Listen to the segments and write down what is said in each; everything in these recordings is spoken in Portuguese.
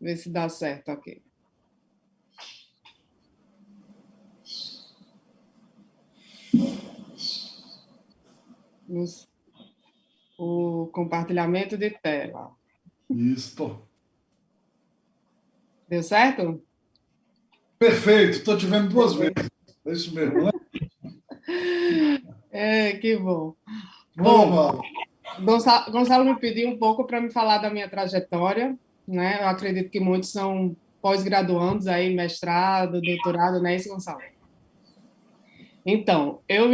ver se dá certo aqui. O compartilhamento de tela. Isso. Deu certo? Perfeito, estou te vendo duas vezes. É isso mesmo, né? Que bom. Bom, Gonçalo me pediu um pouco para me falar da minha trajetória, né? Eu acredito que muitos são pós-graduandos aí, mestrado, doutorado, não é isso, Gonçalo? Então, eu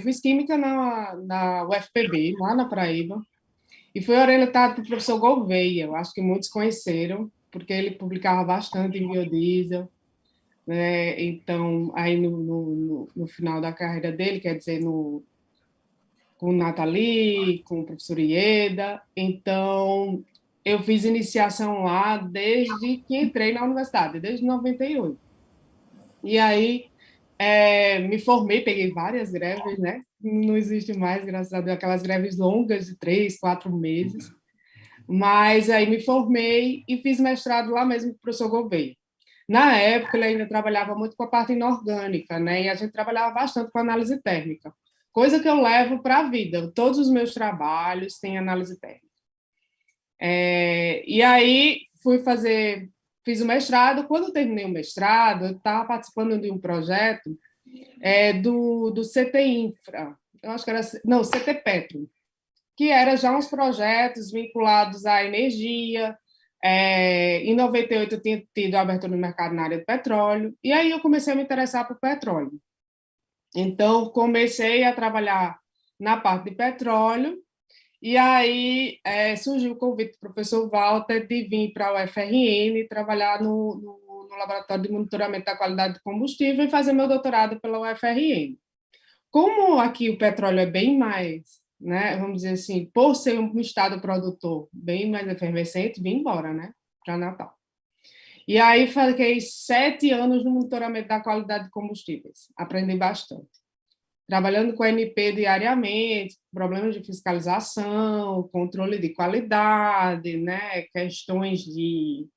fiz química na UFPB, lá na Paraíba, e fui orientado pelo professor Gouveia, eu acho que muitos conheceram, porque ele publicava bastante em biodiesel, né? Então, aí no final da carreira dele, quer dizer, com Nathalie, com o professor Ieda. Então, eu fiz iniciação lá desde que entrei na universidade, desde 98. E aí, me formei, peguei várias greves, né? Não existe mais, graças a Deus, aquelas greves longas de 3, 4 meses. Mas aí me formei e fiz mestrado lá mesmo com o professor Gouveia. Na época, ele ainda trabalhava muito com a parte inorgânica, né? E a gente trabalhava bastante com análise térmica, coisa que eu levo para a vida. Todos os meus trabalhos têm análise térmica. E aí fiz o mestrado. Quando eu terminei o mestrado, eu estava participando de um projeto do CT Infra, eu acho que era, não, CT Petro, que era já uns projetos vinculados à energia. Em 98 eu tinha tido a abertura no mercado na área do petróleo, e aí eu comecei a me interessar por petróleo. Então, comecei a trabalhar na parte de petróleo, e aí surgiu o convite do professor Walter de vir para a UFRN trabalhar no Laboratório de Monitoramento da Qualidade de Combustível e fazer meu doutorado pela UFRN. Como aqui o petróleo é bem mais, né, vamos dizer assim, por ser um estado produtor bem mais efervescente, vim embora, né, para Natal. E aí fiquei 7 anos no monitoramento da qualidade de combustíveis, aprendi bastante. Trabalhando com a ANP diariamente, problemas de fiscalização, controle de qualidade, né, questões de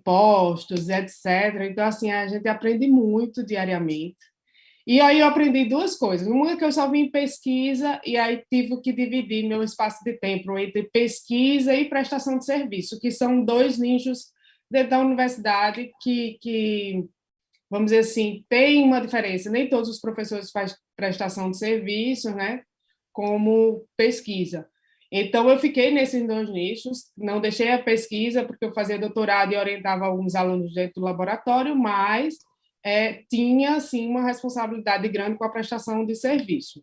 postos, etc. Então, assim, a gente aprende muito diariamente. E aí eu aprendi duas coisas. Uma é que eu só vim em pesquisa e aí tive que dividir meu espaço de tempo entre pesquisa e prestação de serviço, que são dois nichos dentro da universidade que, vamos dizer assim, tem uma diferença. Nem todos os professores fazem prestação de serviço, né, como pesquisa. Então, eu fiquei nesses dois nichos, não deixei a pesquisa, porque eu fazia doutorado e orientava alguns alunos dentro do laboratório, mas tinha, assim, uma responsabilidade grande com a prestação de serviço.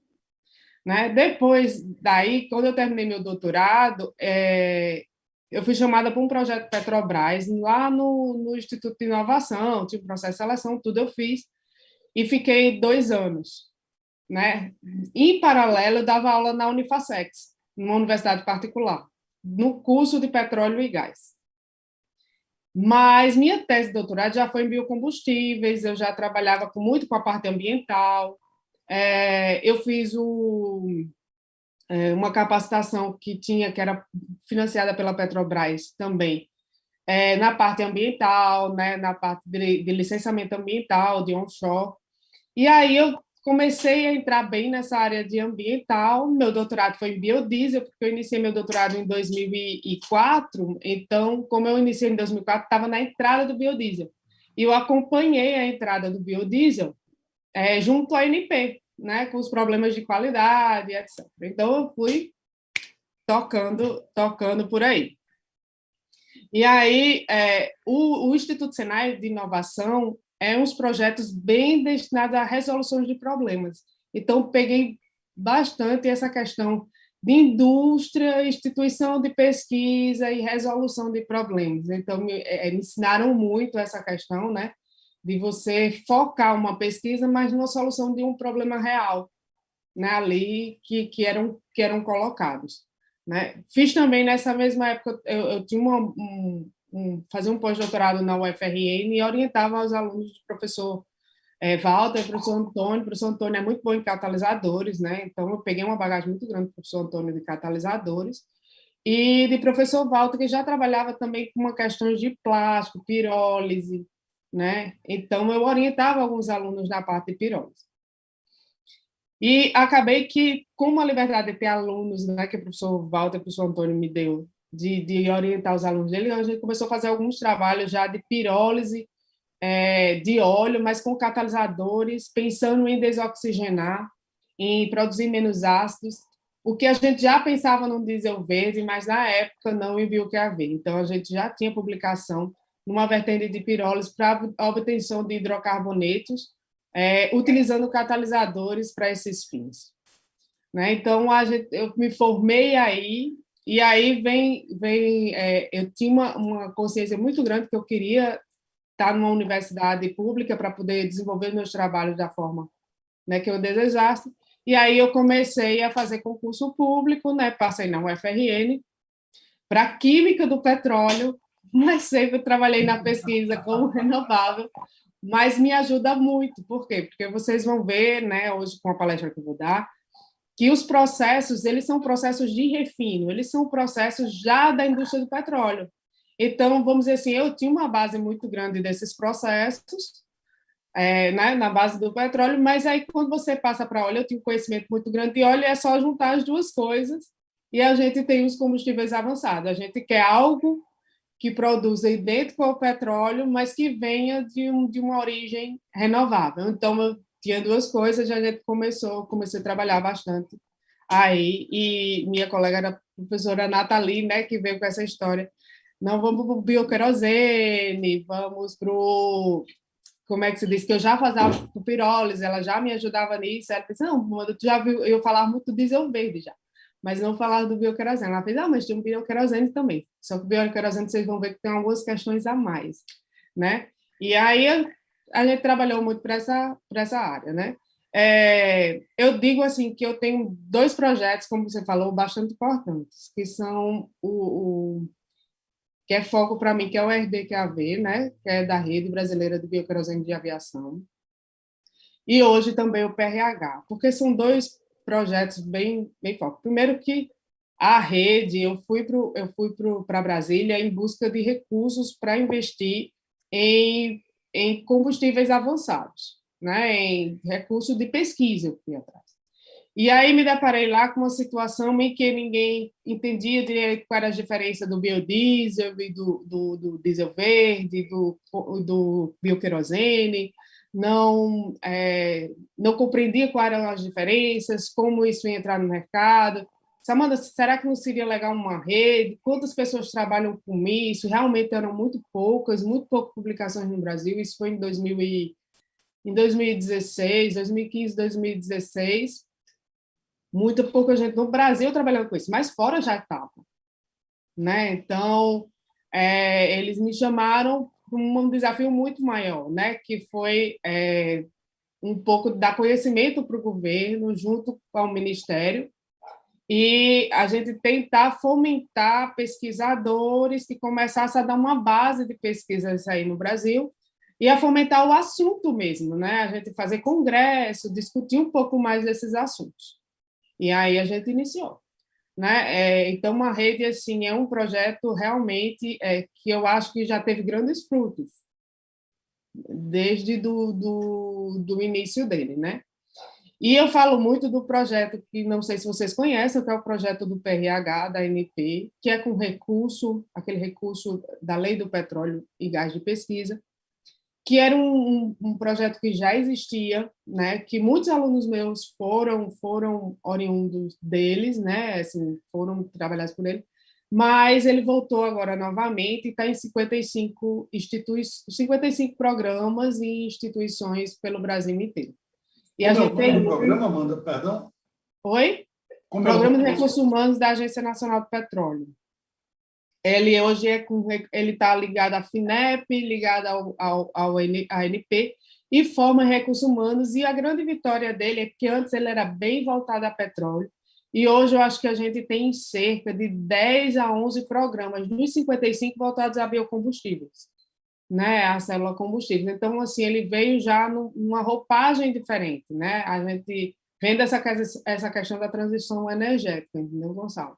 Né? Depois daí, quando eu terminei meu doutorado, eu fui chamada para um projeto Petrobras, lá no Instituto de Inovação, tinha um processo de seleção, tudo eu fiz, e fiquei 2 anos. Né? Em paralelo, eu dava aula na Unifacex, numa universidade particular, no curso de petróleo e gás. Mas minha tese de doutorado já foi em biocombustíveis, eu já trabalhava muito com a parte ambiental, eu fiz uma capacitação que era financiada pela Petrobras também, na parte ambiental, né, na parte de licenciamento ambiental, de onshore. E aí eu comecei a entrar bem nessa área de ambiental. Meu doutorado foi em biodiesel, porque eu iniciei meu doutorado em 2004. Então, como eu iniciei em 2004, estava na entrada do biodiesel. E eu acompanhei a entrada do biodiesel junto à ANP, né, com os problemas de qualidade, etc. Então, eu fui tocando por aí. E aí, o Instituto Senai de Inovação uns projetos bem destinados à resolução de problemas. Então, peguei bastante essa questão de indústria, instituição de pesquisa e resolução de problemas. Então, me ensinaram muito essa questão, né, de você focar uma pesquisa, mas numa solução de um problema real, né, ali que eram colocados. Né? Fiz também, nessa mesma época, eu tinha fazia um pós-doutorado na UFRN e orientava os alunos do professor Walter, professor Antônio. O professor Antônio é muito bom em catalisadores, né? Então eu peguei uma bagagem muito grande do professor Antônio de catalisadores. e de professor Walter, que já trabalhava também com uma questão de plástico, pirólise, né? Então, eu orientava alguns alunos na parte de pirólise. E acabei que, com uma liberdade de ter alunos, né, que o professor Walter e o professor Antônio me deu, de orientar os alunos dele, a gente começou a fazer alguns trabalhos já de pirólise, de óleo, mas com catalisadores, pensando em desoxigenar, em produzir menos ácidos, o que a gente já pensava no diesel verde, mas na época não viu o que havia. Então, a gente já tinha publicação numa vertente de pirólise para a obtenção de hidrocarbonetos, utilizando catalisadores para esses fins. Né? Então, eu me formei aí, e aí eu tinha uma consciência muito grande que eu queria estar numa universidade pública para poder desenvolver meus trabalhos da forma, né, que eu desejasse. E aí eu comecei a fazer concurso público, né, passei na UFRN para Química do Petróleo, mas sempre trabalhei na pesquisa como renovável, mas me ajuda muito. Por quê? Porque vocês vão ver, né, hoje com a palestra que eu vou dar, que os processos, eles são processos de refino, eles são processos já da indústria do petróleo. Então, vamos dizer assim, eu tinha uma base muito grande desses processos, né, na base do petróleo, mas aí quando você passa para óleo, eu tinha um conhecimento muito grande de óleo, é só juntar as duas coisas e a gente tem os combustíveis avançados. A gente quer algo que produza idêntico ao petróleo, mas que venha de uma origem renovável. Então, eu tinha duas coisas, a gente comecei a trabalhar bastante aí, e minha colega era a professora Nathalie, né, que veio com essa história. Não, vamos para o bioquerosene, vamos para o... Como é que se diz? Que eu já fazia pirólise, ela já me ajudava nisso. Ela disse, não, tu já viu, eu falava muito do diesel verde já, mas não falava do bioquerosene. Ela fez, mas tem um bioquerosene também. Só que o bioquerosene, vocês vão ver que tem algumas questões a mais, né? E aí a gente trabalhou muito para essa área, né? Eu digo assim que eu tenho dois projetos, como você falou, bastante importantes, que são que é foco para mim, que é o RDQAV, né, que é da Rede Brasileira de Bioquerosene de Aviação, e hoje também o PRH, porque são dois projetos bem fortes. Primeiro que a rede, eu fui para Brasília em busca de recursos para investir em combustíveis avançados, né, em recursos de pesquisa, eu fui atrás. E aí me deparei lá com uma situação em que ninguém entendia direito qual era a diferença do biodiesel e do diesel verde, do bioquerosene, não compreendia quais eram as diferenças, como isso ia entrar no mercado. Samanta, será que não seria legal uma rede? Quantas pessoas trabalham com isso? Realmente eram muito poucas publicações no Brasil. Isso foi em 2016, 2015, 2016. Muita pouca gente no Brasil trabalhando com isso, mas fora já estava, né? Então, eles me chamaram para um desafio muito maior, né? Que foi um pouco dar conhecimento para o governo junto com o Ministério e a gente tentar fomentar pesquisadores que começassem a dar uma base de pesquisas aí no Brasil e a fomentar o assunto mesmo, né? A gente fazer congresso, discutir um pouco mais desses assuntos. E aí a gente iniciou, né? Então, uma rede assim é um projeto realmente que eu acho que já teve grandes frutos desde do início dele, né? E eu falo muito do projeto que não sei se vocês conhecem, que é o projeto do PRH da ANP, que é com aquele recurso da Lei do Petróleo e Gás de Pesquisa, que era um projeto que já existia, né, que muitos alunos meus foram oriundos deles, né, assim, foram trabalhados por ele, mas ele voltou agora novamente e está em 55 programas e instituições pelo Brasil inteiro. E Como é o nome do programa, Amanda? Perdão? Oi? Como é o Programa de nome? Recursos Humanos da Agência Nacional do Petróleo. Ele hoje ele está ligado à FINEP, ligado ao ANP, e forma recursos humanos, e a grande vitória dele é que antes ele era bem voltado a petróleo, e hoje eu acho que a gente tem cerca de 10 a 11 programas, dos 55 voltados a biocombustíveis, né, a célula combustível. Então, assim, ele veio já numa roupagem diferente, né? A gente vendo essa questão da transição energética, entendeu, Gonçalo?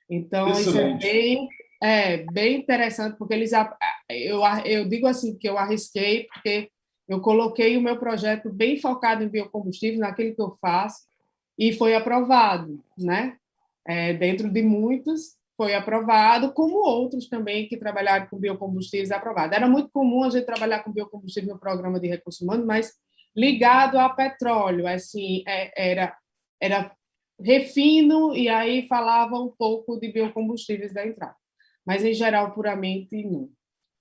Então, isso Excelente. bem interessante, porque eu digo assim, que eu arrisquei, porque eu coloquei o meu projeto bem focado em biocombustíveis, naquilo que eu faço, e foi aprovado, né? Dentro de muitos, foi aprovado, como outros também que trabalharam com biocombustíveis aprovado. Era muito comum a gente trabalhar com biocombustível no programa de recursos humanos, mas ligado a petróleo, assim, era refino e aí falava um pouco de biocombustíveis da entrada, mas em geral puramente não,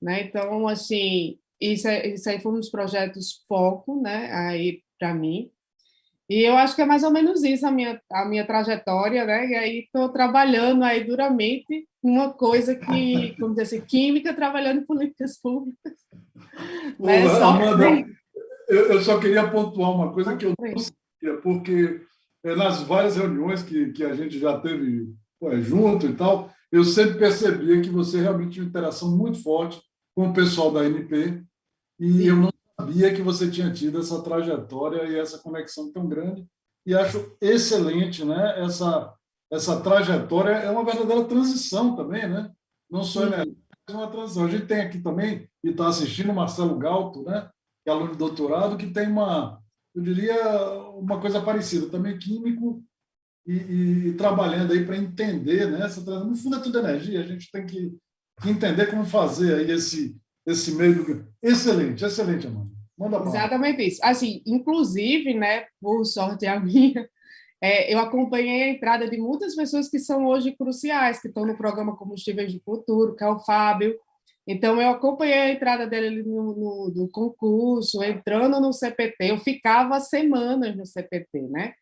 né? Então, assim, isso aí foi um dos projetos foco, né? Aí para mim. E eu acho que é mais ou menos isso a minha trajetória, né? E aí estou trabalhando aí duramente uma coisa que, como dizer assim, química trabalhando em políticas públicas, Ô, né? Só Amanda, eu só queria pontuar uma coisa que eu não frente. sabia, porque nas várias reuniões que a gente já teve junto e tal, eu sempre percebia que você realmente tinha uma interação muito forte com o pessoal da ANP, e eu Sim. não sabia que você tinha tido essa trajetória e essa conexão tão grande. E acho excelente, né? Essa trajetória é uma verdadeira transição também, né? Não só energia, Uhum. mas uma transição. A gente tem aqui também, e está assistindo, o Marcelo Galto, né? Que é aluno de doutorado, que tem eu diria, uma coisa parecida, também químico e trabalhando aí para entender, né? Essa transição. No fundo é tudo energia, a gente tem que entender como fazer aí esse meio do... Excelente, excelente, Amanda. Manda bala. Exatamente isso. Assim, inclusive, né, por sorte a minha, eu acompanhei a entrada de muitas pessoas que são hoje cruciais, que estão no programa Combustíveis do Futuro, que é o Fábio. Então, eu acompanhei a entrada dele no concurso, entrando no CPT. Eu ficava semanas no CPT, né?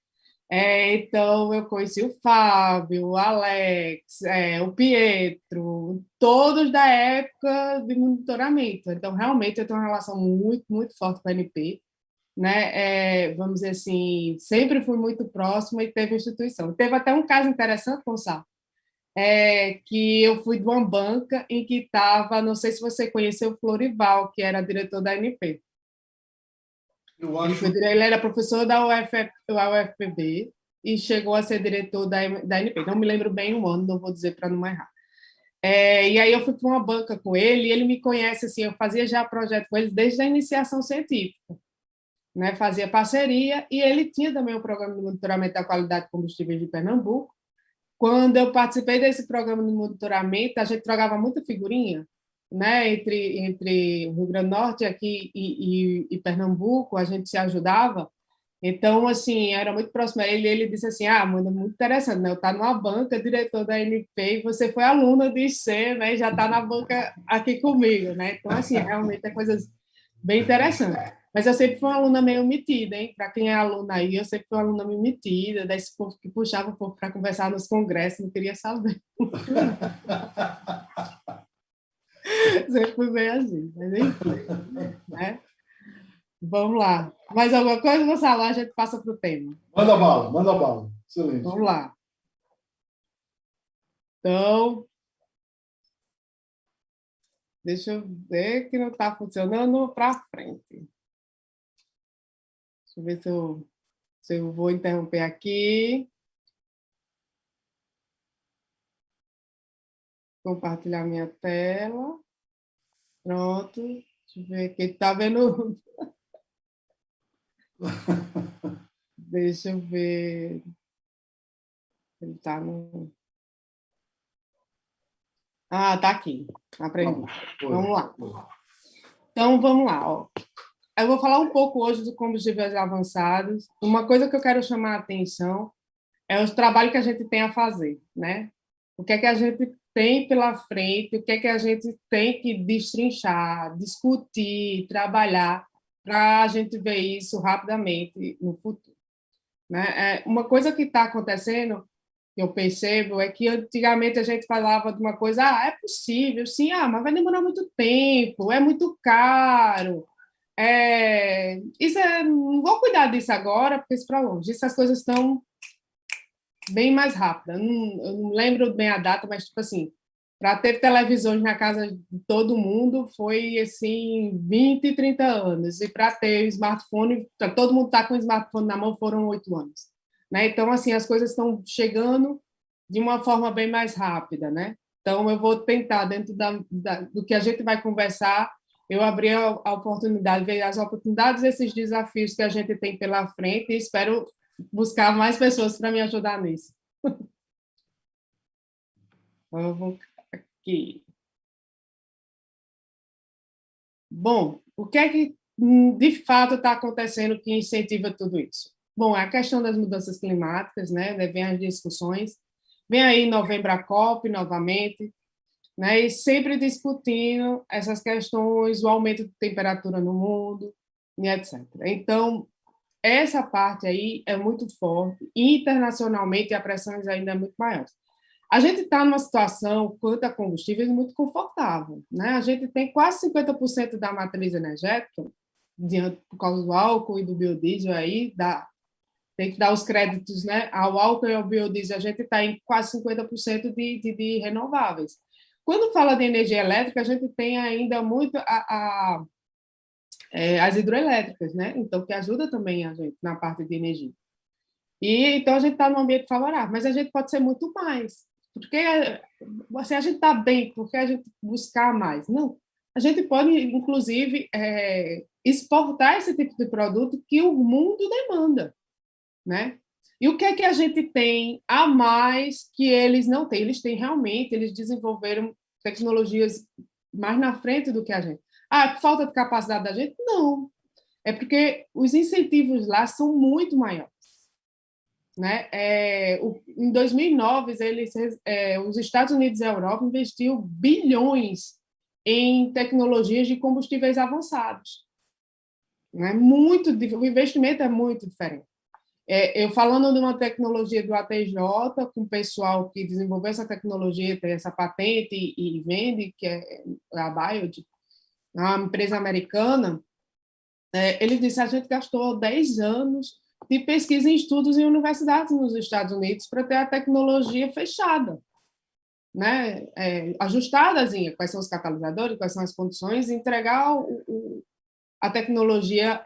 Então, eu conheci o Fábio, o Alex, o Pietro, todos da época de monitoramento. Então, realmente, eu tenho uma relação muito, muito forte com a NP, né? Vamos dizer assim, sempre fui muito próxima e teve instituição. Teve até um caso interessante, Gonçalo, que eu fui de uma banca em que estava, não sei se você conheceu o Florival, que era diretor da ANP. Eu acho. Ele era professor da UFPB e chegou a ser diretor da ANP. Não me lembro bem o ano, não vou dizer para não errar. E aí eu fui para uma banca com ele e ele me conhece, assim, eu fazia já projeto com ele desde a iniciação científica, né? Fazia parceria e ele tinha também o programa de monitoramento da qualidade de combustíveis de Pernambuco. Quando eu participei desse programa de monitoramento, a gente trocava muita figurinha, né? Entre o Rio Grande do Norte aqui e Pernambuco, a gente se ajudava. Então, assim, era muito próximo a ele. Ele disse assim: Ah, mano, muito interessante, né? Eu estou numa banca, diretor da NP, e você foi aluna de IC, né? E já está na banca aqui comigo, né? Então, assim, realmente é coisas bem interessantes. Mas eu sempre fui uma aluna meio metida, hein? Para quem é aluna aí, eu sempre fui uma aluna meio metida, desse povo que puxava o povo para conversar nos congressos, não queria saber muito, não. Sempre fui bem assim, mas enfim, né? Vamos lá. Mais alguma coisa, Gonçalo? A gente passa para o tema. Manda bala, manda bala. Excelente. Vamos lá. Então, deixa eu ver que não está funcionando para frente. Deixa eu ver se eu vou interromper aqui. Compartilhar minha tela. Pronto. Deixa eu ver aqui. Está vendo? Deixa eu ver. Ele está no. Ah, está aqui. Aprendi. Vamos lá. Então, vamos lá. Ó. Eu vou falar um pouco hoje do combustíveis avançados. Uma coisa que eu quero chamar a atenção é o trabalho que a gente tem a fazer, né? O que é que a gente tem pela frente, o que é que a gente tem que destrinchar, discutir, trabalhar para a gente ver isso rapidamente no futuro, né? Uma coisa que está acontecendo, que eu percebo, é que antigamente a gente falava de uma coisa, é possível, sim, mas vai demorar muito tempo, é muito caro, não vou cuidar disso agora, porque isso para longe. Essas coisas estão bem mais rápidas. Eu não lembro bem a data, mas tipo assim, para ter televisões na casa de todo mundo foi assim 20, 30 anos. E para ter smartphone, para todo mundo estar com o smartphone na mão foram 8 anos. Né? Então, assim, as coisas estão chegando de uma forma bem mais rápida, né? Então, eu vou tentar, dentro do que a gente vai conversar, eu abrir a oportunidade, ver as oportunidades, esses desafios que a gente tem pela frente, e espero buscar mais pessoas para me ajudar nisso. Eu vou aqui. Bom, o que é que de fato está acontecendo que incentiva tudo isso? Bom, a questão das mudanças climáticas, né? Vem as discussões, vem aí em novembro a COP novamente, né? E sempre discutindo essas questões, o aumento de temperatura no mundo, e etc. Então, essa parte aí é muito forte, internacionalmente a pressão ainda é muito maior. A gente está numa situação, quanto a combustíveis, muito confortável, né? A gente tem quase 50% da matriz energética, por causa do álcool e do biodiesel aí, tem que dar os créditos, né? Ao álcool e ao biodiesel, a gente está em quase 50% de renováveis. Quando fala de energia elétrica, a gente tem ainda muito as hidroelétricas, né? Então, que ajuda também a gente na parte de energia. E então a gente está num ambiente favorável, mas a gente pode ser muito mais. Porque assim, a gente está bem, porque a gente buscar mais? Não. A gente pode, inclusive, exportar esse tipo de produto que o mundo demanda, né? E o que é que a gente tem a mais que eles não têm? Eles têm realmente, eles desenvolveram tecnologias mais na frente do que a gente. Ah, por falta de capacidade da gente? Não. É porque os incentivos lá são muito maiores. Né? Em 2009, os Estados Unidos e a Europa investiu bilhões em tecnologias de combustíveis avançados. Né? O investimento é muito diferente. Eu falando de uma tecnologia do ATJ, com o pessoal que desenvolveu essa tecnologia, tem essa patente e vende, que é a Biod, uma empresa americana, eles disseram que a gente gastou 10 anos de pesquisa em estudos em universidades nos Estados Unidos para ter a tecnologia fechada, né? Ajustadazinha, quais são os catalisadores, quais são as condições, e entregar a tecnologia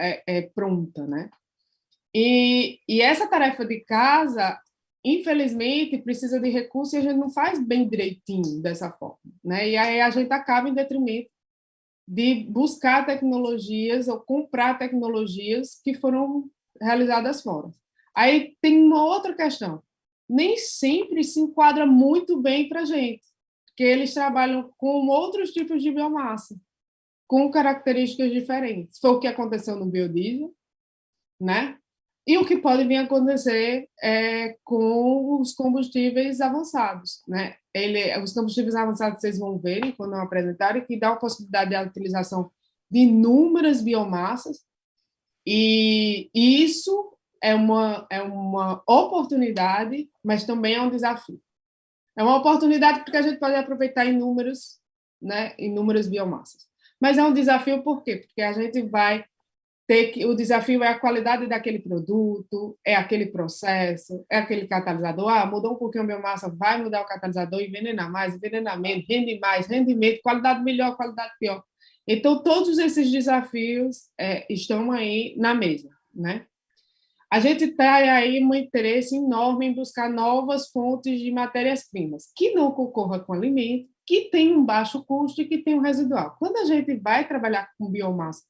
pronta, né? E essa tarefa de casa, infelizmente, precisa de recursos e a gente não faz bem direitinho dessa forma, né? E aí a gente acaba em detrimento de buscar tecnologias ou comprar tecnologias que foram realizadas fora. Aí tem uma outra questão. Nem sempre se enquadra muito bem para a gente, porque eles trabalham com outros tipos de biomassa, com características diferentes. Foi o que aconteceu no biodiesel, né? E o que pode vir a acontecer com os combustíveis avançados, né? Os combustíveis avançados vocês vão ver quando eu apresentarem, que dá a possibilidade de utilização de inúmeras biomassas, e isso é uma oportunidade, mas também é um desafio. É uma oportunidade porque a gente pode aproveitar inúmeras, né, inúmeras biomassas. Mas é um desafio por quê? Porque a gente vai o desafio é a qualidade daquele produto, é aquele processo, é aquele catalisador. Ah, mudou um pouquinho a biomassa, vai mudar o catalisador, envenenar mais, envenenar menos, rende mais, rendimento, qualidade melhor, qualidade pior. Então, todos esses desafios estão aí na mesa, né? A gente tem aí um interesse enorme em buscar novas fontes de matérias-primas, que não concorra com alimento, que tem um baixo custo e que tem um residual. Quando a gente vai trabalhar com biomassa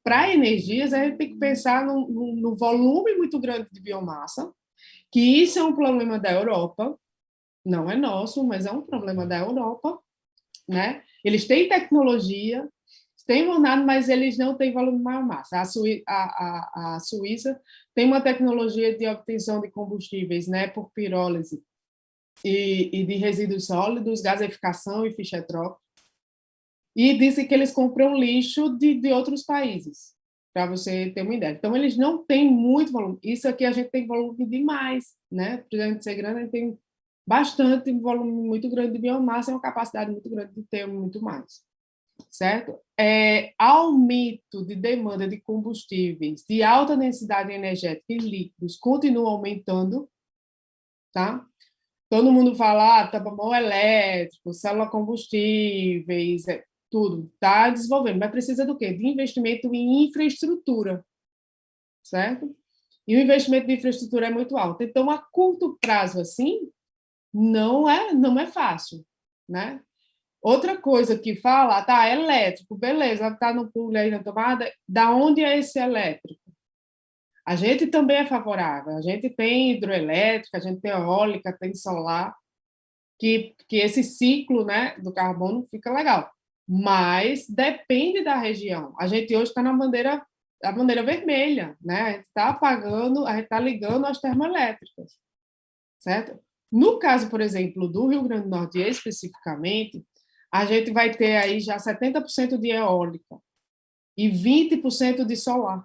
para energias, a gente tem que pensar no volume muito grande de biomassa, que isso é um problema da Europa, não é nosso, mas é um problema da Europa, né? Eles têm tecnologia, têm vornado, mas eles não têm volume de biomassa. A Suíça tem uma tecnologia de obtenção de combustíveis, né, por pirólise e de resíduos sólidos, gaseificação e fichotrópico, e dizem que eles compram lixo de outros países, para você ter uma ideia. Então, eles não têm muito volume. Isso aqui a gente tem volume demais, né? Para a gente ser grande, a gente tem bastante volume muito grande de biomassa e uma capacidade muito grande de ter muito mais, certo? Aumento de demanda de combustíveis de alta densidade energética e líquidos continua aumentando, tá? Todo mundo fala, tampão elétrico, célula combustíveis, tudo, está desenvolvendo, mas precisa do quê? De investimento em infraestrutura, certo? E o investimento de infraestrutura é muito alto. Então, a curto prazo, assim, não é fácil, né? Outra coisa que fala, tá, é elétrico, beleza, tá no pulo aí na tomada, da onde é esse elétrico? A gente também é favorável, a gente tem hidroelétrica, a gente tem eólica, tem solar, que esse ciclo, né, do carbono fica legal, mas depende da região. A gente hoje está a bandeira vermelha, né? A gente está apagando, a gente está ligando as termoelétricas, certo? No caso, por exemplo, do Rio Grande do Norte especificamente, a gente vai ter aí já 70% de eólica e 20% de solar.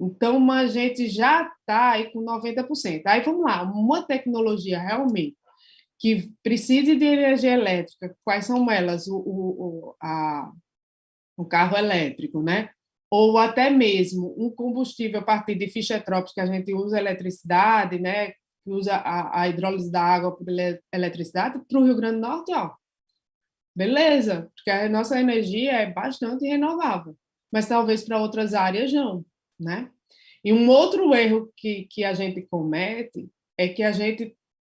Então, a gente já está aí com 90%. Aí, vamos lá, uma tecnologia realmente que precise de energia elétrica, quais são elas? O carro elétrico, né? Ou até mesmo um combustível a partir de ficha trópica, que a gente usa eletricidade, né? Que usa a hidrólise da água por eletricidade, para o Rio Grande do Norte, ó, beleza, porque a nossa energia é bastante renovável, mas talvez para outras áreas não, né? E um outro erro que a gente comete é que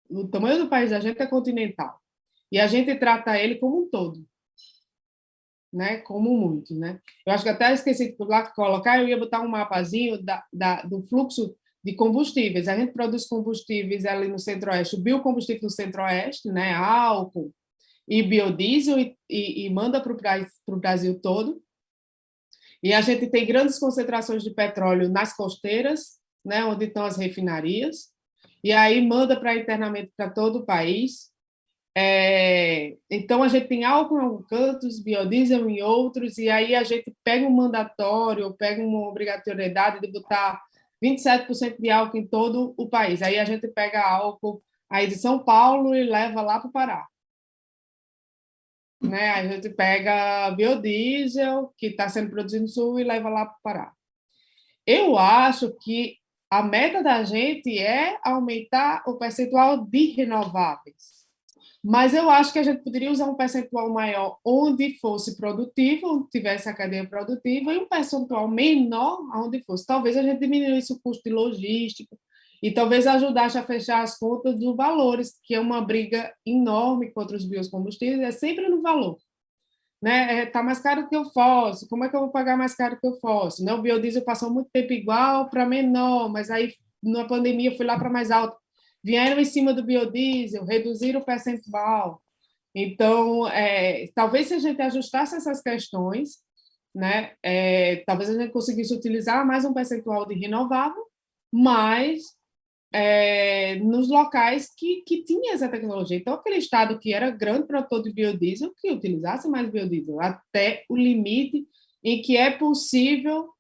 o tamanho do país da gente é continental, e a gente trata ele como um todo, né? Como muito, né? Eu acho que até esqueci de lá colocar, eu ia botar um mapazinho do fluxo de combustíveis. A gente produz combustíveis ali no Centro-Oeste, o biocombustível no Centro-Oeste, né? Álcool e biodiesel, e manda para o Brasil todo. E a gente tem grandes concentrações de petróleo nas costeiras, né? Onde estão as refinarias, e aí manda para internamente para todo o país. Então, a gente tem álcool em alguns cantos, biodiesel em outros, e aí a gente pega um mandatório, pega uma obrigatoriedade de botar 27% de álcool em todo o país. Aí a gente pega álcool aí de São Paulo e leva lá para o Pará. Né? A gente pega biodiesel, que está sendo produzido no Sul, e leva lá para o Pará. Eu acho que a meta da gente é aumentar o percentual de renováveis. Mas eu acho que a gente poderia usar um percentual maior onde fosse produtivo, onde tivesse a cadeia produtiva, e um percentual menor onde fosse. Talvez a gente diminuísse o custo de logística e talvez ajudasse a fechar as contas dos valores, que é uma briga enorme contra os biocombustíveis, é sempre no valor. Né? Tá mais caro que o fóssil, como é que eu vou pagar mais caro que o fóssil? Né? O biodiesel passou muito tempo igual para menor, mas aí na pandemia foi lá para mais alto. Vieram em cima do biodiesel, reduziram o percentual. Então, talvez se a gente ajustasse essas questões, né, talvez a gente conseguisse utilizar mais um percentual de renovável, mas nos locais que tinha essa tecnologia. Então, aquele estado que era grande produtor de biodiesel, que utilizasse mais biodiesel, até o limite em que é possível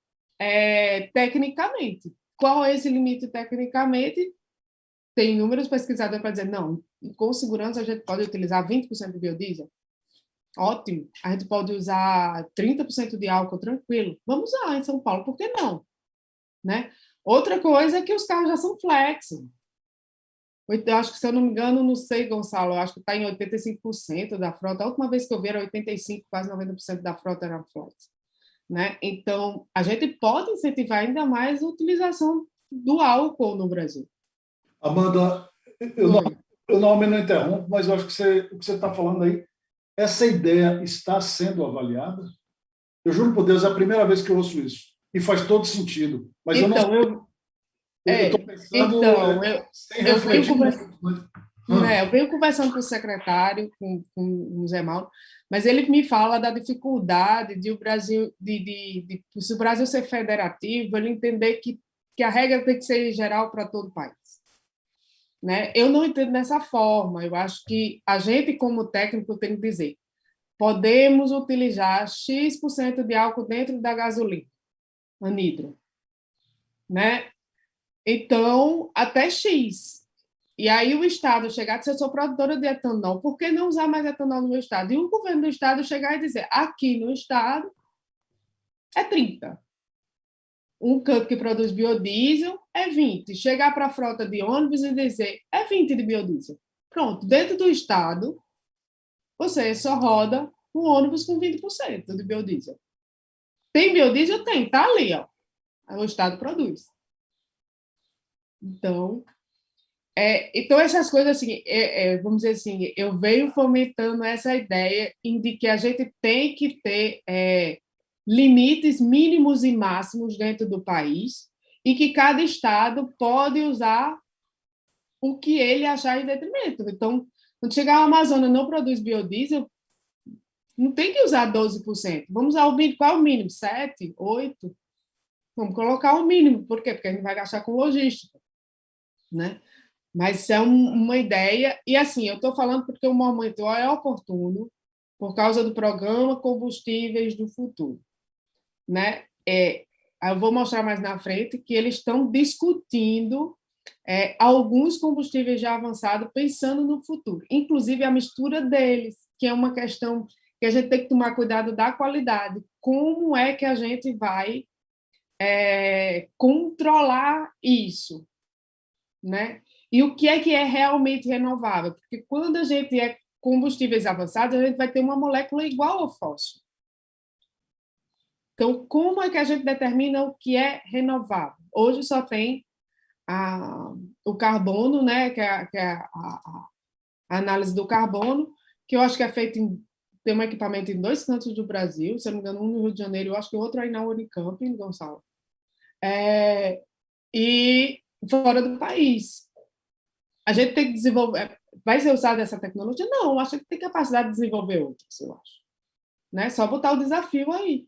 tecnicamente. Qual é esse limite tecnicamente? Tem inúmeros pesquisadores para dizer, não, com segurança a gente pode utilizar 20% de biodiesel. Ótimo. A gente pode usar 30% de álcool tranquilo. Vamos usar em São Paulo, por que não? Né? Outra coisa é que os carros já são flex. Eu acho que, se eu não me engano, não sei, Gonçalo, eu acho que está em 85% da frota. A última vez que eu vi era 85%, quase 90% da frota era flex. Né? Então, a gente pode incentivar ainda mais a utilização do álcool no Brasil. Amanda, eu, não, eu normalmente não interrompo, mas eu acho que o que você está falando aí, essa ideia está sendo avaliada? Eu juro por Deus, é a primeira vez que eu ouço isso. E faz todo sentido. Mas então, eu estou pensando então, sem eu venho refletir conversando, muito. eu venho conversando com o secretário, com o Zé Mauro, mas ele me fala da dificuldade de o Brasil, se o Brasil ser federativo, ele entender que a regra tem que ser geral para todo o país. Né? Eu não entendo dessa forma. Eu acho que a gente, como técnico, tem que dizer: podemos utilizar X% de álcool dentro da gasolina, anidro, né? Então, até X. E aí o Estado chegar e dizer, eu sou produtora de etanol, por que não usar mais etanol no meu Estado? E o governo do Estado chegar e dizer, aqui no Estado é 30. Um canto que produz biodiesel é 20. Chegar para a frota de ônibus e dizer, é 20 de biodiesel. Pronto, dentro do Estado, você só roda um ônibus com 20% de biodiesel. Tem biodiesel? Tem, tá ali, ó. O Estado produz. Então, Então, essas coisas, assim, vamos dizer assim, eu venho fomentando essa ideia de que a gente tem que ter limites mínimos e máximos dentro do país e que cada estado pode usar o que ele achar em detrimento. Então, quando chegar ao Amazonas não produz biodiesel, não tem que usar 12%. Vamos usar o mínimo. Qual é o mínimo? 7%? 8%? Vamos colocar o mínimo. Por quê? Porque a gente vai gastar com logística, né? Mas é uma ideia. E, assim, eu estou falando porque o momento é oportuno por causa do programa Combustíveis do Futuro, né? Eu vou mostrar mais na frente que eles estão discutindo alguns combustíveis já avançados pensando no futuro, inclusive a mistura deles, que é uma questão que a gente tem que tomar cuidado da qualidade. Como é que a gente vai controlar isso, né? E o que é realmente renovável? Porque quando a gente combustíveis avançados, a gente vai ter uma molécula igual ao fósforo. Então, como é que a gente determina o que é renovável? Hoje só tem o carbono, né, que é a análise do carbono, que eu acho que é feito tem um equipamento em 2 cantos do Brasil, se não me engano, um no Rio de Janeiro, eu acho que o outro aí na Unicamp, em Gonçalo. E fora do país. A gente tem que desenvolver. Vai ser usada essa tecnologia? Não, eu acho que tem capacidade de desenvolver outras, eu acho. Né? Só botar o desafio aí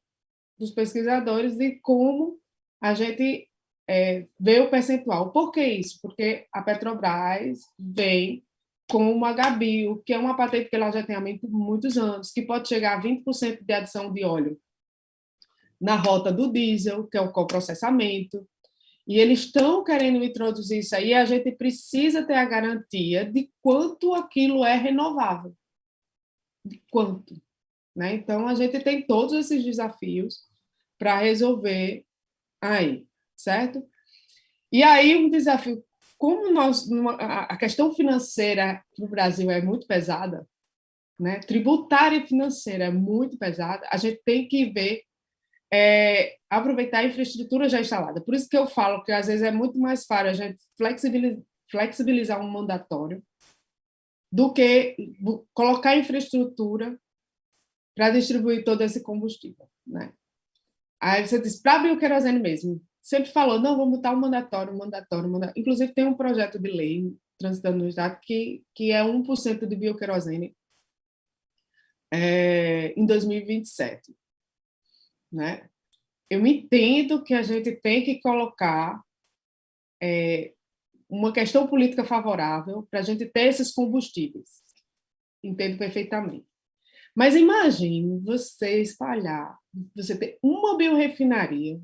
dos pesquisadores de como a gente vê o percentual. Por que isso? Porque a Petrobras vem com uma Gabil, que é uma patente que ela já tem há muitos anos, que pode chegar a 20% de adição de óleo na rota do diesel, que é o coprocessamento, e eles estão querendo introduzir isso aí, a gente precisa ter a garantia de quanto aquilo é renovável. De quanto. Né? Então, a gente tem todos esses desafios para resolver aí, certo? E aí, um desafio, como a questão financeira no Brasil é muito pesada, né? Tributária e financeira é muito pesada, a gente tem que ver aproveitar a infraestrutura já instalada. Por isso que eu falo que às vezes é muito mais fácil a gente flexibilizar um mandatório do que colocar infraestrutura para distribuir todo esse combustível, né? Aí você diz, para a bioquerosene mesmo, sempre falou, não, vamos botar um mandatório. Inclusive tem um projeto de lei transitando no Estado que é 1% de bioquerosene em 2027, né? Eu entendo que a gente tem que colocar uma questão política favorável para a gente ter esses combustíveis. Entendo perfeitamente. Mas imagine você espalhar, você ter uma biorefinaria,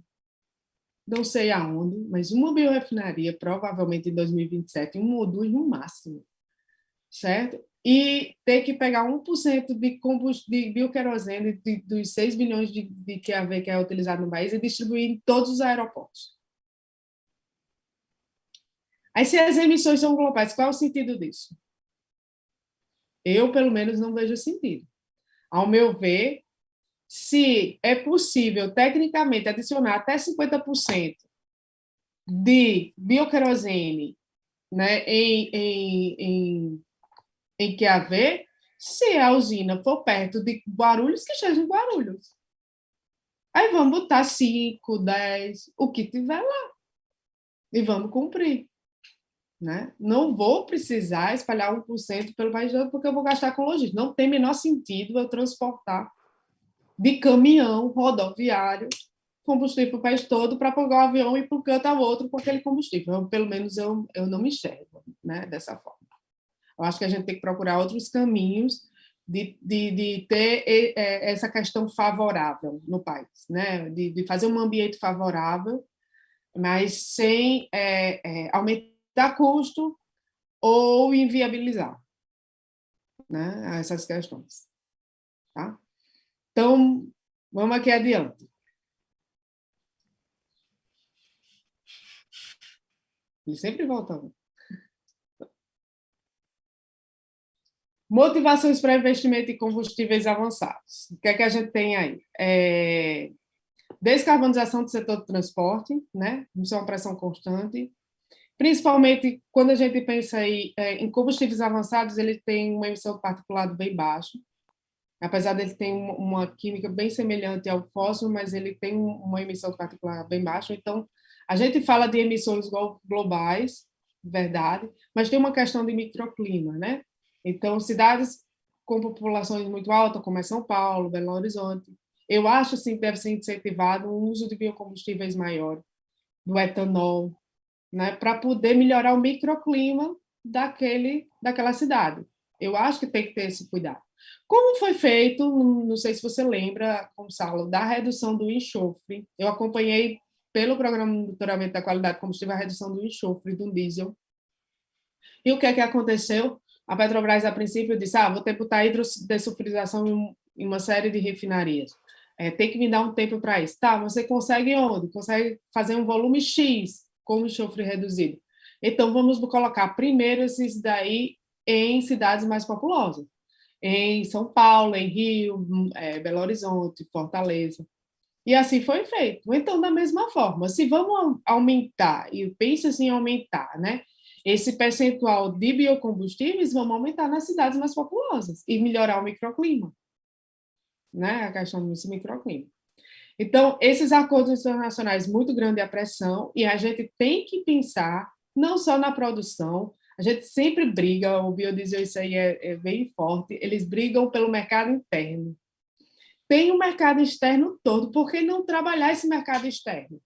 não sei aonde, mas uma biorefinaria, provavelmente em 2027, uma ou duas no máximo, certo? E ter que pegar 1% de bioquerosene dos 6 bilhões de QAV que é utilizado no país e distribuir em todos os aeroportos. Aí, se as emissões são globais, qual é o sentido disso? Eu, pelo menos, não vejo sentido. Ao meu ver, se é possível, tecnicamente, adicionar até 50% de bioquerosene, né, em QAV, se a usina for perto de Guarulhos, que esteja em Guarulhos. Aí vamos botar 5, 10, o que tiver lá. E vamos cumprir. Né? Não vou precisar espalhar 1% pelo país todo, porque eu vou gastar com logística. Não tem menor sentido eu transportar de caminhão rodoviário combustível para o país todo para pegar o avião e ir para um canto ao outro com aquele combustível. Pelo menos eu não me enxergo, né, dessa forma. Eu acho que a gente tem que procurar outros caminhos de ter essa questão favorável no país, né? De fazer um ambiente favorável, mas sem aumentar custo ou inviabilizar, né, essas questões. Tá? Então, vamos aqui adiante. E sempre voltando. Motivações para investimento em combustíveis avançados. O que é que a gente tem aí? Descarbonização do setor do transporte, né? Isso é uma pressão constante. Principalmente quando a gente pensa em combustíveis avançados, ele tem uma emissão de particulado bem baixa, apesar dele ter uma química bem semelhante ao fósforo, mas ele tem uma emissão de particulado bem baixa. Então, a gente fala de emissões globais, verdade, mas tem uma questão de microclima, né? Então, cidades com populações muito altas, como é São Paulo, Belo Horizonte, eu acho assim, que deve ser incentivado o uso de biocombustíveis maior, do etanol, né, para poder melhorar o microclima daquela cidade. Eu acho que tem que ter esse cuidado. Como foi feito, não sei se você lembra, Gonçalo, da redução do enxofre. Eu acompanhei pelo programa de monitoramento da qualidade do combustível a redução do enxofre do diesel. E o que é que aconteceu? A Petrobras, a princípio, disse: vou ter que botar hidrodesulfurização em uma série de refinarias. Tem que me dar um tempo para isso. Tá, você consegue onde? Consegue fazer um volume X com enxofre reduzido. Então, vamos colocar primeiro esses daí em cidades mais populosas. Em São Paulo, em Rio, Belo Horizonte, Fortaleza. E assim foi feito. Então, da mesma forma, se vamos aumentar, e pensa assim em aumentar, né? Esse percentual de biocombustíveis, vamos aumentar nas cidades mais populosas e melhorar o microclima, né? A questão desse microclima. Então, esses acordos internacionais, muito grande a pressão, e a gente tem que pensar não só na produção, a gente sempre briga, o biodiesel, isso aí é bem forte, eles brigam pelo mercado interno. Tem o mercado externo todo, por que não trabalhar esse mercado externo?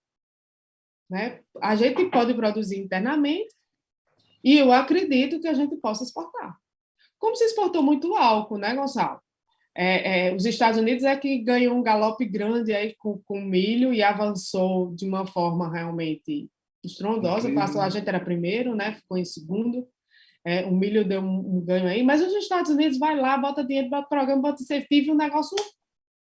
Né? A gente pode produzir internamente e eu acredito que a gente possa exportar. Como se exportou muito álcool, né, Gonçalo? Os Estados Unidos é que ganhou um galope grande aí com milho e avançou de uma forma realmente estrondosa. Passou, a gente era primeiro, né? Ficou em segundo. O milho deu um ganho aí, mas os Estados Unidos vai lá, bota dinheiro, bota programa, bota incentivo, e o negócio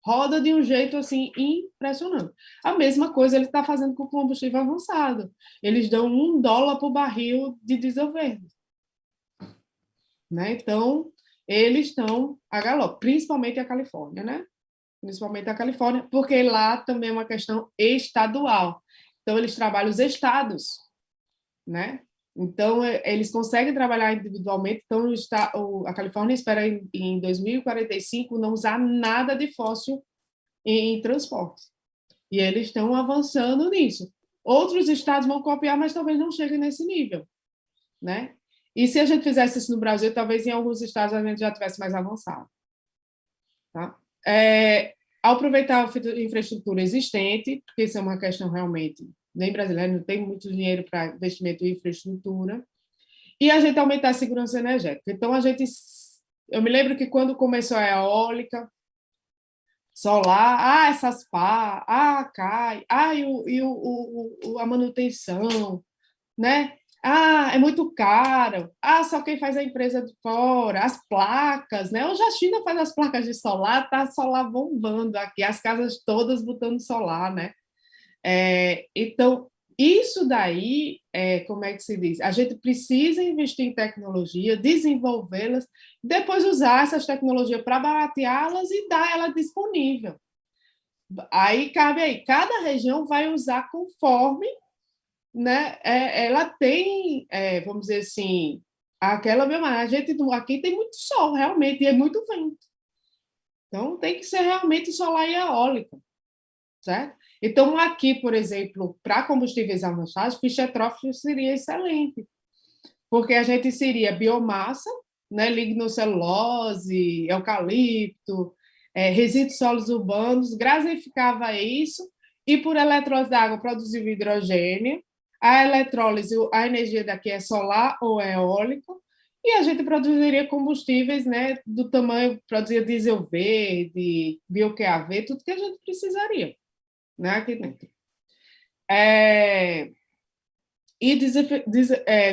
roda de um jeito assim impressionante. A mesma coisa ele está fazendo com o combustível avançado. Eles dão $1 por barril de diesel verde. Né? Então, eles estão a galope, principalmente a Califórnia, né? Principalmente a Califórnia, porque lá também é uma questão estadual. Então, eles trabalham os estados, né? Então, eles conseguem trabalhar individualmente. Então, a Califórnia espera, em 2045, não usar nada de fóssil em transporte. E eles estão avançando nisso. Outros estados vão copiar, mas talvez não cheguem nesse nível, né? E se a gente fizesse isso no Brasil, talvez em alguns estados a gente já tivesse mais avançado. Tá? Aproveitar a infraestrutura existente, porque isso é uma questão realmente nem brasileira, não tem muito dinheiro para investimento em infraestrutura, e a gente aumentar a segurança energética. Então, eu me lembro que quando começou a eólica, solar, essas pá, cai, a manutenção, né? É muito caro. Só quem faz a empresa de fora, as placas, né? Hoje a China faz as placas de solar, tá solar bombando aqui, as casas todas botando solar, né? Então, isso daí, como é que se diz? A gente precisa investir em tecnologia, desenvolvê-las, depois usar essas tecnologias para barateá-las e dar ela disponível. Aí cabe aí, cada região vai usar conforme, né? Ela tem, vamos dizer assim, aquela mesma. A gente aqui tem muito sol, realmente, e é muito vento. Então, tem que ser realmente solar e eólica, certo? Então, aqui, por exemplo, para combustíveis avançados, fichotrópico seria excelente, porque a gente seria biomassa, né, lignocelulose, eucalipto, resíduos sólidos urbanos, gaseificava isso, e por eletrólise da água produzia hidrogênio, a eletrólise, a energia daqui é solar ou é eólica, e a gente produziria combustíveis, né, do tamanho, produzia diesel verde, bio-QAV, tudo que a gente precisaria, né, aqui dentro. E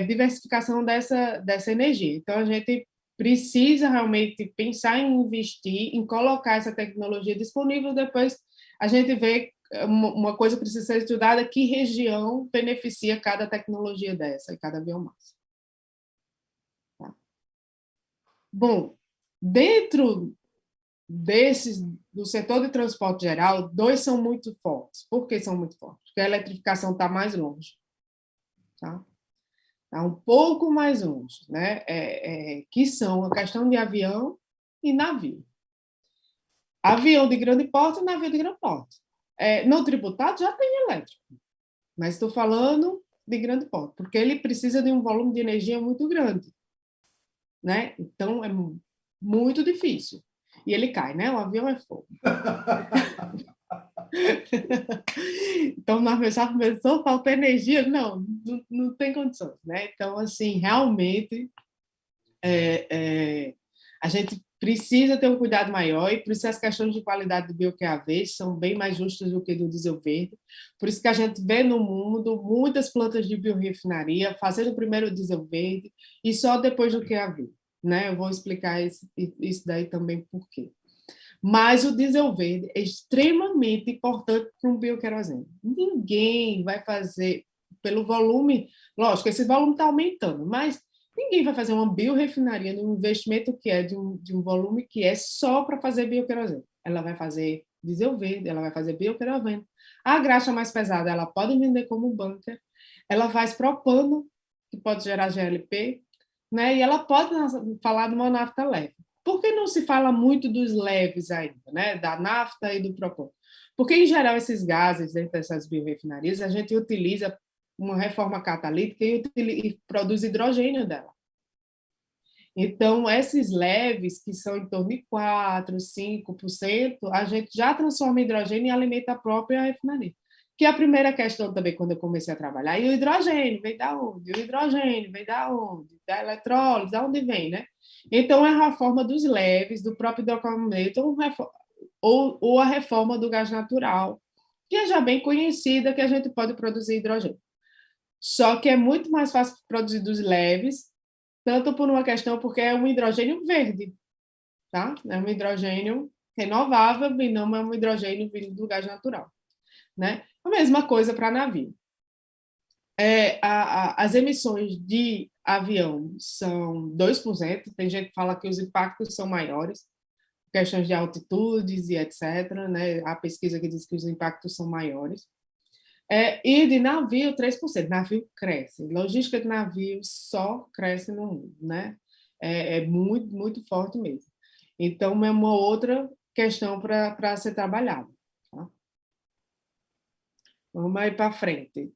diversificação dessa energia. Então, a gente precisa realmente pensar em investir, em colocar essa tecnologia disponível, depois a gente vê uma coisa que precisa ser estudada, que região beneficia cada tecnologia dessa, e cada biomassa. Tá? Bom, dentro do setor de transporte geral, dois são muito fortes. Por que são muito fortes? Porque a eletrificação está mais longe. Tá? tá? Um pouco mais longe, né? Que são a questão de avião e navio. Avião de grande porte e navio de grande porte. No tributado já tem elétrico, mas estou falando de grande porte, porque ele precisa de um volume de energia muito grande, né? Então, é muito difícil. E ele cai, né? O avião é fogo. Então, já começou a faltar energia? Não tem condições, né? Então, assim, realmente, a gente precisa ter um cuidado maior e por isso as questões de qualidade do bioQAV são bem mais justas do que do diesel verde. Por isso que a gente vê no mundo muitas plantas de biorefinaria fazendo primeiro o diesel verde e só depois do QAV, né? Eu vou explicar isso daí também por quê. Mas o diesel verde é extremamente importante para um bioquerosene. Ninguém vai fazer, pelo volume, lógico, esse volume está aumentando, mas ninguém vai fazer uma biorefinaria num investimento que é de um volume que é só para fazer bioquerosene. Ela vai fazer diesel verde, ela vai fazer bioquerosene. A graxa mais pesada, ela pode vender como bunker, ela faz propano, que pode gerar GLP, né? E ela pode falar de uma nafta leve. Por que não se fala muito dos leves ainda, né? Da nafta e do propano? Porque, em geral, esses gases dentro dessas biorefinarias, a gente utiliza uma reforma catalítica e produz hidrogênio dela. Então, esses leves, que são em torno de 4%, 5%, a gente já transforma em hidrogênio e alimenta a própria refinaria. Que é a primeira questão também, quando eu comecei a trabalhar. E o hidrogênio vem da onde? O hidrogênio vem da onde? Da eletrólise, da onde vem, né? Então, é a reforma dos leves, do próprio hidrocarboneto, ou a reforma do gás natural, que é já bem conhecida, que a gente pode produzir hidrogênio. Só que é muito mais fácil produzir dos leves, tanto por uma questão, porque é um hidrogênio verde, tá? É um hidrogênio renovável e não é um hidrogênio vindo do gás natural, né? A mesma coisa para navio. As emissões de avião são 2%, tem gente que fala que os impactos são maiores, questões de altitudes e etc., né? A pesquisa que diz que os impactos são maiores. E de navio, 3%. Navio cresce. Logística de navio só cresce no mundo, né? É muito, muito forte mesmo. Então, é uma outra questão para ser trabalhada. Tá? Vamos aí para frente.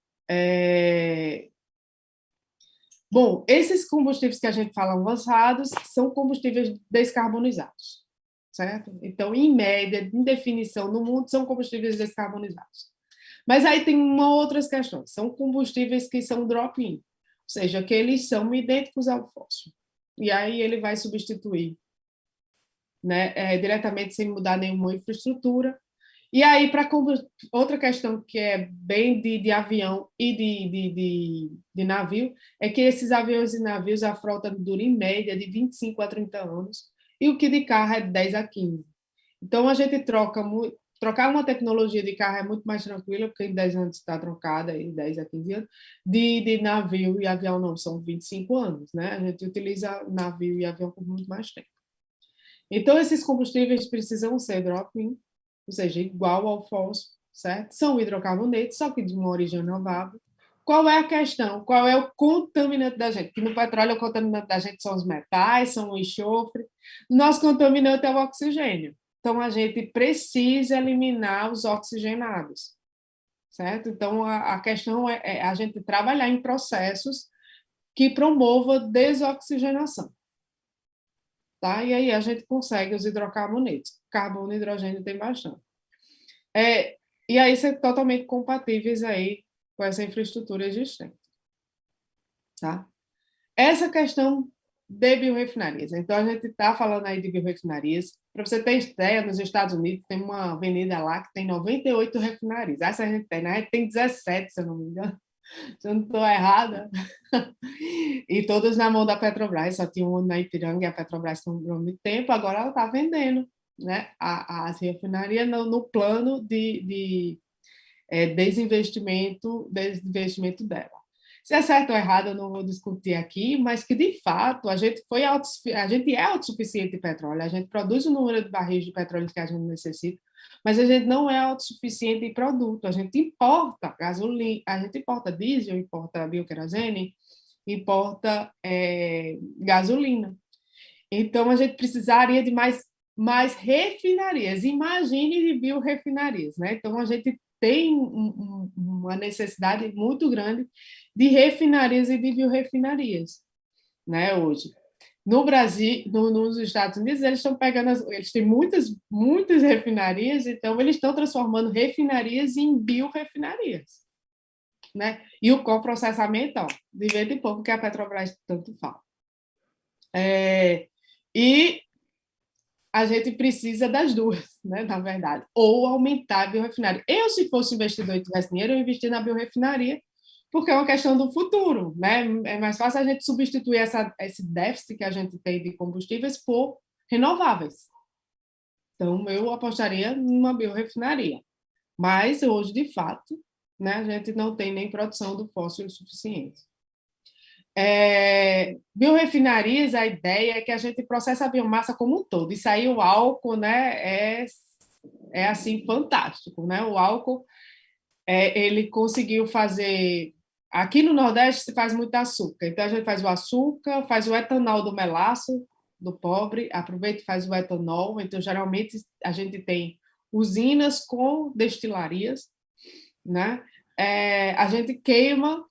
Bom, esses combustíveis que a gente fala avançados são combustíveis descarbonizados, certo? Então, em média, em definição, no mundo, são combustíveis descarbonizados. Mas aí tem outras questões. São combustíveis que são drop-in, ou seja, que eles são idênticos ao fóssil. E aí ele vai substituir, né, diretamente sem mudar nenhuma infraestrutura. E aí, para outra questão que é bem de avião e de navio, é que esses aviões e navios, a frota dura em média de 25 a 30 anos, e o que de carro é de 10 a 15. Então, a gente trocar uma tecnologia de carro é muito mais tranquila, porque em 10 anos está trocada, em 10 a 15 anos. De navio e avião não, são 25 anos, né? A gente utiliza navio e avião por muito mais tempo. Então, esses combustíveis precisam ser drop-in, ou seja, igual ao fósforo, certo? São hidrocarbonetos, só que de uma origem renovável. Qual é a questão? Qual é o contaminante da gente? Que no petróleo o contaminante da gente são os metais, são o enxofre. Nosso contaminante é o oxigênio. Então, a gente precisa eliminar os oxigenados, certo? Então, a questão é a gente trabalhar em processos que promovam desoxigenação. Tá? E aí a gente consegue os hidrocarbonetos. Carbono e hidrogênio tem bastante. E aí são totalmente compatíveis aí com essa infraestrutura existente. Tá? Essa questão de biorefinarias. Então, a gente está falando aí de biorefinarias. Para você ter ideia, nos Estados Unidos tem uma avenida lá que tem 98 refinarias. Essa a gente tem, né? A gente tem 17, se eu não me engano. Se eu não estou errada. E todas na mão da Petrobras, só tinha uma na Ipiranga e a Petrobras comprou muito tempo, agora ela está vendendo, né, as refinarias no plano de desinvestimento dela. Se é certo ou errado, eu não vou discutir aqui, mas que, de fato, a gente é autossuficiente em petróleo, a gente produz o número de barris de petróleo que a gente necessita, mas a gente não é autossuficiente em produto, a gente importa gasolina, a gente importa diesel, importa bioquerosene, importa gasolina. Então, a gente precisaria de mais refinarias. Imagine de biorefinarias, né? Então, a gente tem uma necessidade muito grande de refinarias e de biorefinarias, né, hoje. No Brasil, nos Estados Unidos, eles estão pegando, eles têm muitas refinarias, então eles estão transformando refinarias em biorefinarias, né? E o coprocessamento, ó, de vez em pouco que a Petrobras tanto fala. E a gente precisa das duas, né, na verdade, ou aumentar a biorefinaria. Eu, se fosse investidor e tivesse dinheiro, eu investia na biorefinaria, porque é uma questão do futuro, né? É mais fácil a gente substituir esse déficit que a gente tem de combustíveis por renováveis. Então, eu apostaria numa biorefinaria. Mas hoje, de fato, né, a gente não tem nem produção do fóssil suficiente. Biorefinarias, a ideia é que a gente processa a biomassa como um todo. Isso aí, o álcool, né, é assim, fantástico, né? O álcool, ele conseguiu fazer... Aqui no Nordeste se faz muito açúcar. Então, a gente faz o açúcar, faz o etanol do melaço, do pobre, aproveita e faz o etanol. Então, geralmente, a gente tem usinas com destilarias, né? A gente queima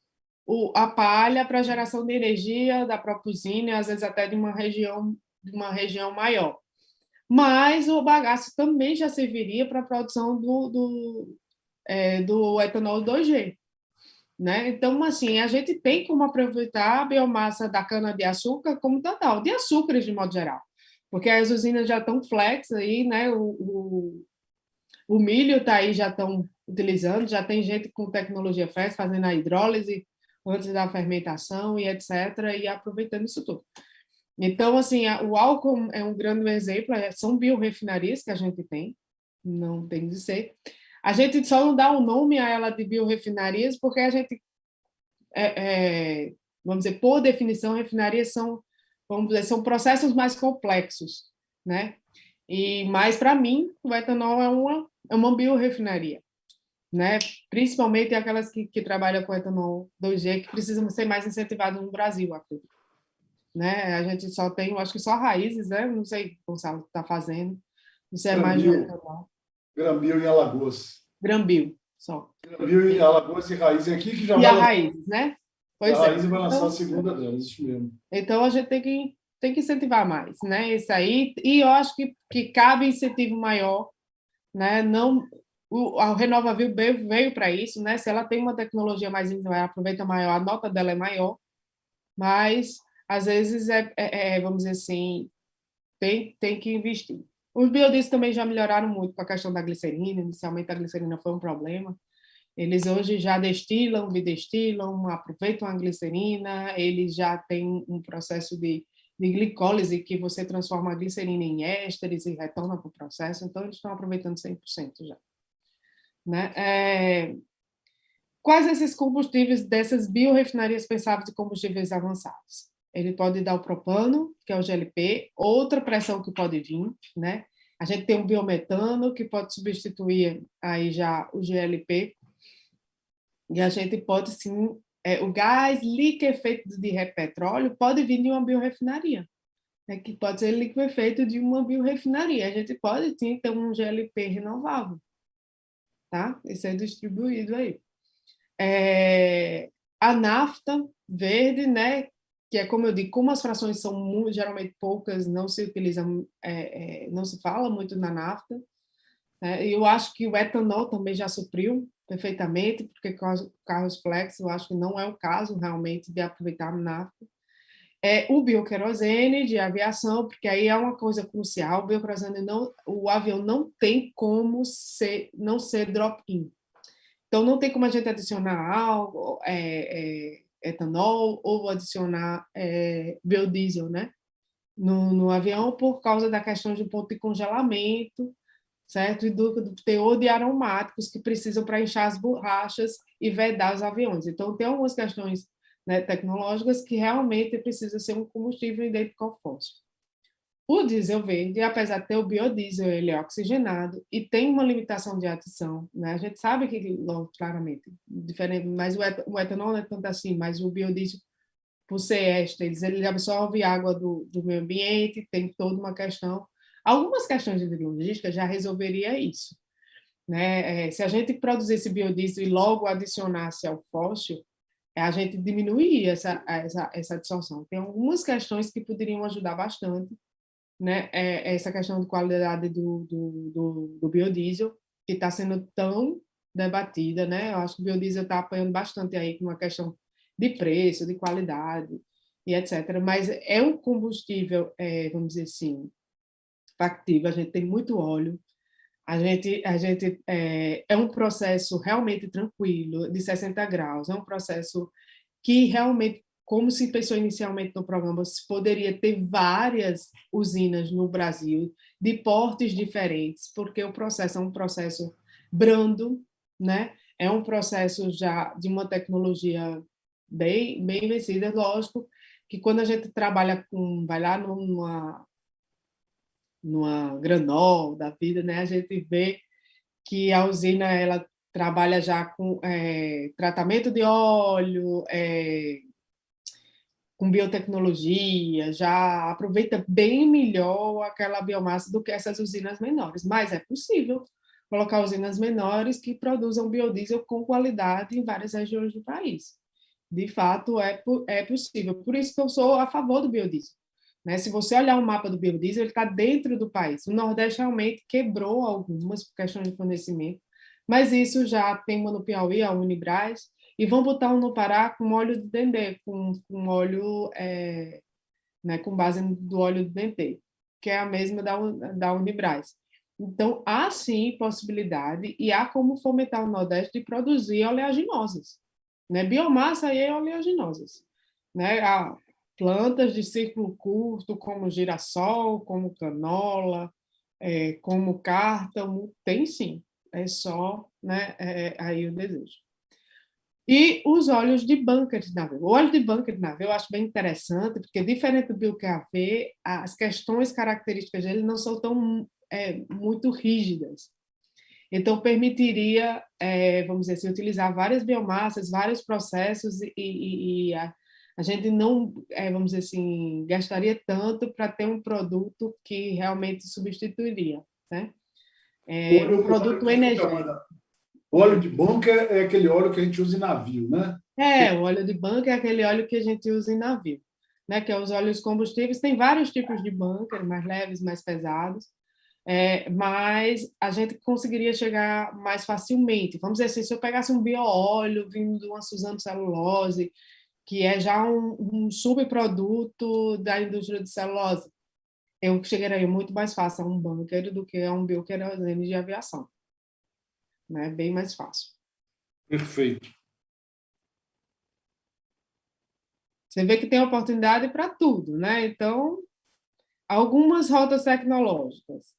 a palha para geração de energia da própria usina, às vezes até de uma região maior. Mas o bagaço também já serviria para a produção do etanol 2G. Né? Então, assim, a gente tem como aproveitar a biomassa da cana-de-açúcar como total, de açúcares de modo geral, porque as usinas já estão flex aí, né? O milho está aí, já estão utilizando, já tem gente com tecnologia flex fazendo a hidrólise antes da fermentação e etc., e aproveitando isso tudo. Então, assim, o álcool é um grande exemplo, são biorefinarias que a gente tem, não tem de ser. A gente só não dá o nome a ela de biorefinarias porque a gente, vamos dizer, por definição, refinarias são, vamos dizer, são processos mais complexos, né? Mas, para mim, o etanol é uma biorefinaria, né? Principalmente aquelas que trabalham com etanol 2G, que precisam ser mais incentivadas no Brasil, acredito. Né? A gente só tem, eu acho que só raízes, né? Não sei o que o Gonçalo está fazendo. Não sei, é mais de etanol. Granbio em Alagoas. Granbio, só. Granbio em Alagoas e Raiz aqui, que já e vai a lançar. raízes, né? A Pois é. Raiz vai lançar a segunda delas, isso mesmo. Então, a gente tem que incentivar mais, né? Isso aí. E eu acho que cabe incentivo maior, né? Não, a RenovaBio veio para isso, né? Se ela tem uma tecnologia mais aproveita maior, a nota dela é maior, mas às vezes vamos dizer assim, tem que investir. Os biodiesel também já melhoraram muito com a questão da glicerina. Inicialmente a glicerina foi um problema. Eles hoje já destilam, bidestilam, aproveitam a glicerina, eles já têm um processo de glicólise que você transforma a glicerina em ésteres e retorna para o processo, então eles estão aproveitando 100% já. Né? Quais esses combustíveis dessas biorefinarias pensáveis de combustíveis avançados? Ele pode dar o propano, que é o GLP, outra pressão que pode vir, né? A gente tem o biometano, que pode substituir aí já o GLP, e a gente pode, sim, o gás liquefeito de petróleo pode vir de uma biorefinaria, né? Que pode ser liquefeito de uma biorefinaria. A gente pode, sim, ter um GLP renovável, tá? Isso é distribuído aí. A nafta verde, né, que é como eu digo, como as frações são geralmente poucas, não se utiliza, não se fala muito na nafta. Né? Eu acho que o etanol também já supriu perfeitamente, porque carros flex, eu acho que não é o caso realmente de aproveitar a nafta. O bioquerosene de aviação, porque aí é uma coisa crucial, o bioquerosene o avião não tem como não ser drop-in. Então, não tem como a gente adicionar algo, etanol ou adicionar biodiesel, né? No avião, por causa da questão de ponto de congelamento, certo? E do teor de aromáticos que precisam para inchar as borrachas e vedar os aviões. Então, tem algumas questões, né, tecnológicas que realmente precisa ser um combustível idêntico ao fóssil. O diesel verde, apesar de ter o biodiesel, ele é oxigenado e tem uma limitação de adição, né? A gente sabe que, claramente, diferente, mas o etanol não é tanto assim, mas o biodiesel, por ser ésteres, ele absorve água do meio ambiente, tem toda uma questão. Algumas questões de logística já resolveria isso, né? Se a gente produzisse biodiesel e logo adicionasse ao fóssil, a gente diminuiria essa distorção. Tem algumas questões que poderiam ajudar bastante, né? Essa questão de qualidade do biodiesel, que está sendo tão debatida, né? Eu acho que o biodiesel está apanhando bastante aí com uma questão de preço, de qualidade e etc. Mas é um combustível, vamos dizer assim, factível. A gente tem muito óleo, a gente é um processo realmente tranquilo, de 60 graus, é um processo que realmente, como se pensou inicialmente no programa, se poderia ter várias usinas no Brasil, de portes diferentes, porque o processo é um processo brando, né? É um processo já de uma tecnologia bem vencida, lógico, que quando a gente trabalha com, vai lá numa Granol da vida, né? A gente vê que a usina ela trabalha já com tratamento de óleo, com biotecnologia, já aproveita bem melhor aquela biomassa do que essas usinas menores. Mas é possível colocar usinas menores que produzam biodiesel com qualidade em várias regiões do país. De fato, é possível. Por isso que eu sou a favor do biodiesel. Né? Se você olhar o mapa do biodiesel, ele está dentro do país. O Nordeste realmente quebrou algumas por questão de fornecimento, mas isso já tem uma no Piauí, a Unibras, e vão botar um no Pará com óleo de dendê, com óleo, né, com base do óleo de dendê, que é a mesma da Unibras. Então, há sim possibilidade e há como fomentar o Nordeste de produzir oleaginosas, né? Biomassa e oleaginosas, né? Há plantas de ciclo curto, como girassol, como canola, como cártamo, tem sim, é só, né, aí o desejo. E os óleos de bunker de navio. O óleo de bunker de navio eu acho bem interessante, porque diferente do BioQAV, as questões características dele não são tão muito rígidas. Então, permitiria, vamos dizer assim, utilizar várias biomassas, vários processos, e a gente não, vamos dizer assim, gastaria tanto para ter um produto que realmente substituiria, né? Um produto energético. Óleo de bunker é aquele óleo que a gente usa em navio, né? O óleo de bunker é aquele óleo que a gente usa em navio, né? Que é os óleos combustíveis. Tem vários tipos de bunker, mais leves, mais pesados, mas a gente conseguiria chegar mais facilmente. Vamos dizer assim, se eu pegasse um bioóleo vindo de uma Suzano celulose, que é já um subproduto da indústria de celulose, eu chegaria muito mais fácil a um bunker do que a um bioquerosene de aviação, né? Bem mais fácil. Perfeito. Você vê que tem oportunidade para tudo, né? Então, algumas rotas tecnológicas.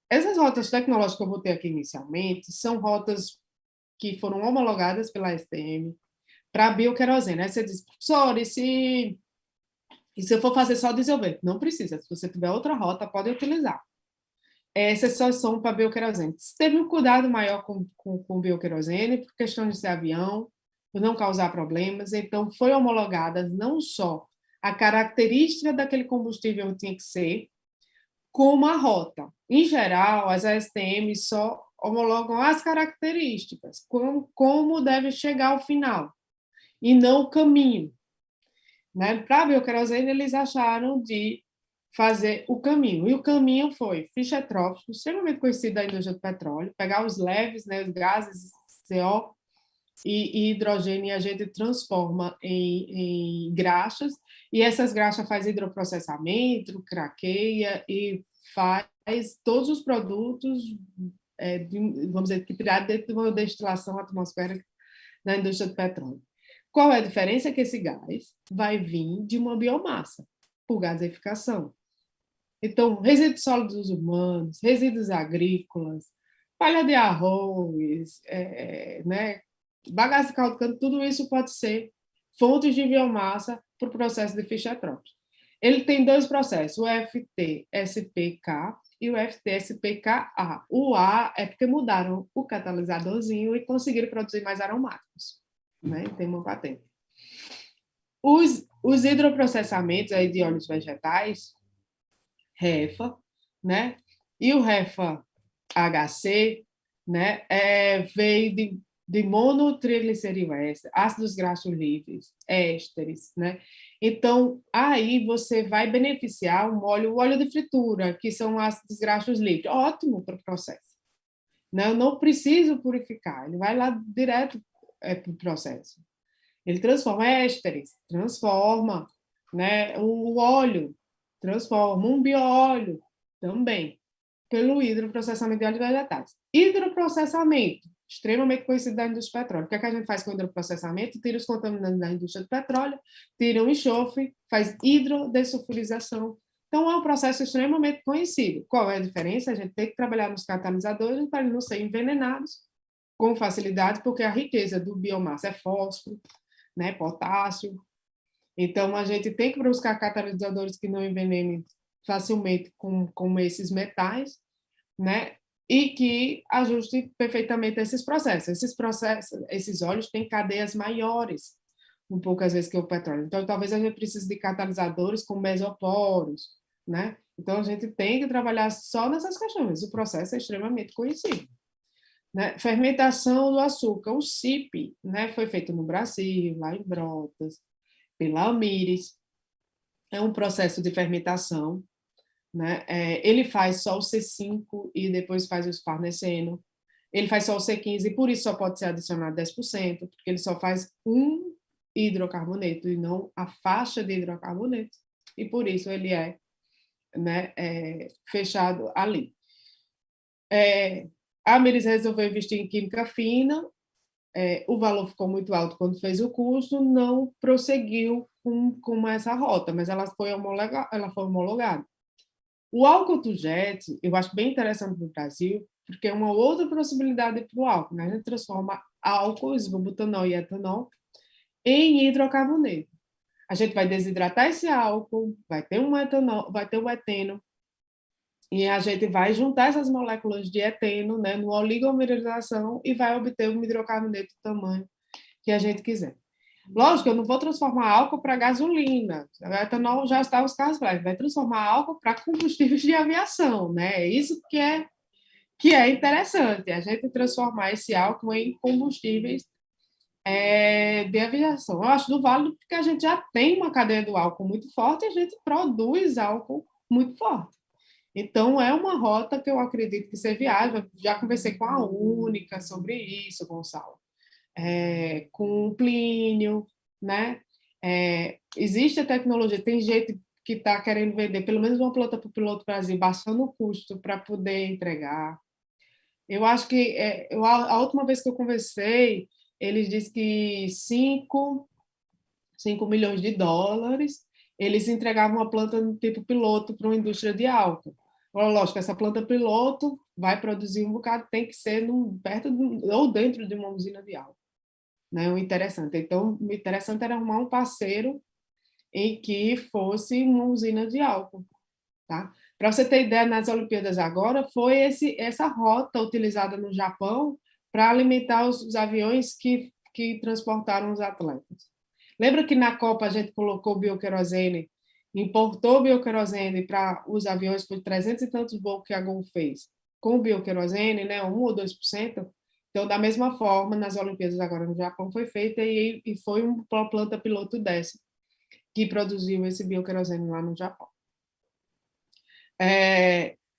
Essas rotas tecnológicas que eu botei aqui inicialmente são rotas que foram homologadas pela STM para bioquerosene. Aí você diz, professor, e se eu for fazer só diesel verde? Não precisa. Se você tiver outra rota, pode utilizar. Essas só são para bioquerosene. Teve um cuidado maior com bioquerosene, por questão de ser avião, por não causar problemas. Então, foi homologada não só a característica daquele combustível tinha que ser, como a rota. Em geral, as ASTM só homologam as características, como deve chegar ao final, e não o caminho. Né? Para a bioquerosene, eles acharam de fazer o caminho. E o caminho foi fichotrópico, extremamente conhecido da indústria do petróleo, pegar os leves, né, os gases CO e hidrogênio, e a gente transforma em graxas, e essas graxas faz hidroprocessamento, craqueia e faz todos os produtos, vamos dizer, que tirados dentro de uma destilação atmosférica na indústria do petróleo. Qual é a diferença? Que esse gás vai vir de uma biomassa, por gaseificação. Então, resíduos sólidos humanos, resíduos agrícolas, palha de arroz, né, bagaço de caldo de cana, tudo isso pode ser fontes de biomassa para o processo de fichotrópico. Ele tem dois processos, o FT-SPK e o FT-SPK-A. O A é porque mudaram o catalisadorzinho e conseguiram produzir mais aromáticos, né? Tem uma patente. Os hidroprocessamentos aí de óleos vegetais, REFA, né? E o REFA HC, né? Veio de monotriglicerídeo éster, ácidos graxos livres, ésteres, né? Então, aí você vai beneficiar o óleo de fritura, que são ácidos graxos livres. Ótimo para o processo. Né? Eu não preciso purificar, ele vai lá direto para o processo. Ele transforma ésteres, transforma, né? O óleo, transforma um bioóleo também, pelo hidroprocessamento de óleos vegetais. Hidroprocessamento, extremamente conhecido da indústria do petróleo. O que, é que a gente faz com o hidroprocessamento? Tira os contaminantes da indústria do petróleo, tira o enxofre, faz hidrodesulfurização. Então, é um processo extremamente conhecido. Qual é a diferença? A gente tem que trabalhar nos catalisadores para eles não serem envenenados com facilidade, porque a riqueza do biomassa é fósforo, né, potássio. Então, a gente tem que buscar catalisadores que não envenenem facilmente com esses metais, né? E que ajustem perfeitamente esses processos. Esses óleos têm cadeias maiores, um pouco às vezes que o petróleo. Então, talvez a gente precise de catalisadores com mesoporos, né? Então, a gente tem que trabalhar só nessas questões. O processo é extremamente conhecido. Né? Fermentação do açúcar, o CIP, né? Foi feito no Brasil, lá em Brotas, pela Amires. É um processo de fermentação, né? Ele faz só o C5 e depois faz o esfarneceno. Ele faz só o C15 e por isso só pode ser adicionado 10%, porque ele só faz um hidrocarboneto e não a faixa de hidrocarbonetos, e por isso ele é, né, fechado ali. A Amires resolveu investir em química fina, o valor ficou muito alto quando fez o curso, não prosseguiu com essa rota, mas ela foi homologada. O álcool to jet, eu acho bem interessante no Brasil, porque é uma outra possibilidade para o álcool, né? A gente transforma álcool, isobutanol e etanol em hidrocarboneto. A gente vai desidratar esse álcool, vai ter um etanol, vai ter o eteno, e a gente vai juntar essas moléculas de eteno, né, no oligomerização e vai obter um hidrocarboneto do tamanho que a gente quiser. Lógico, eu não vou transformar álcool para gasolina. O etanol já está nos carros velhos. Vai transformar álcool para combustíveis de aviação, né? É isso que é interessante, a gente transformar esse álcool em combustíveis de aviação. Eu acho do válido porque a gente já tem uma cadeia do álcool muito forte e a gente produz álcool muito forte. Então, é uma rota que eu acredito que seja viável. Já conversei com a Única sobre isso, Gonçalo. Com o Plínio, né? Existe a tecnologia, tem gente que está querendo vender pelo menos uma planta para o Piloto Brasil, baixando o custo para poder entregar. Eu acho que a última vez que eu conversei, eles dizem que 5 milhões de dólares eles entregavam uma planta no tipo piloto para uma indústria de álcool. Lógico, essa planta piloto vai produzir um bocado, tem que ser perto ou dentro de uma usina de álcool. Né? O interessante. Então, o interessante era arrumar um parceiro em que fosse uma usina de álcool. Tá? Para você ter ideia, nas Olimpíadas agora, foi essa rota utilizada no Japão para alimentar os aviões que transportaram os atletas. Lembra que na Copa a gente colocou bioquerosene, importou bioquerosene para os aviões, foi 300 e tantos voos que a Gol fez, com bioquerosene, né, 1 ou 2%. Então, da mesma forma, nas Olimpíadas agora no Japão foi feita e foi uma planta piloto dessa que produziu esse bioquerosene lá no Japão.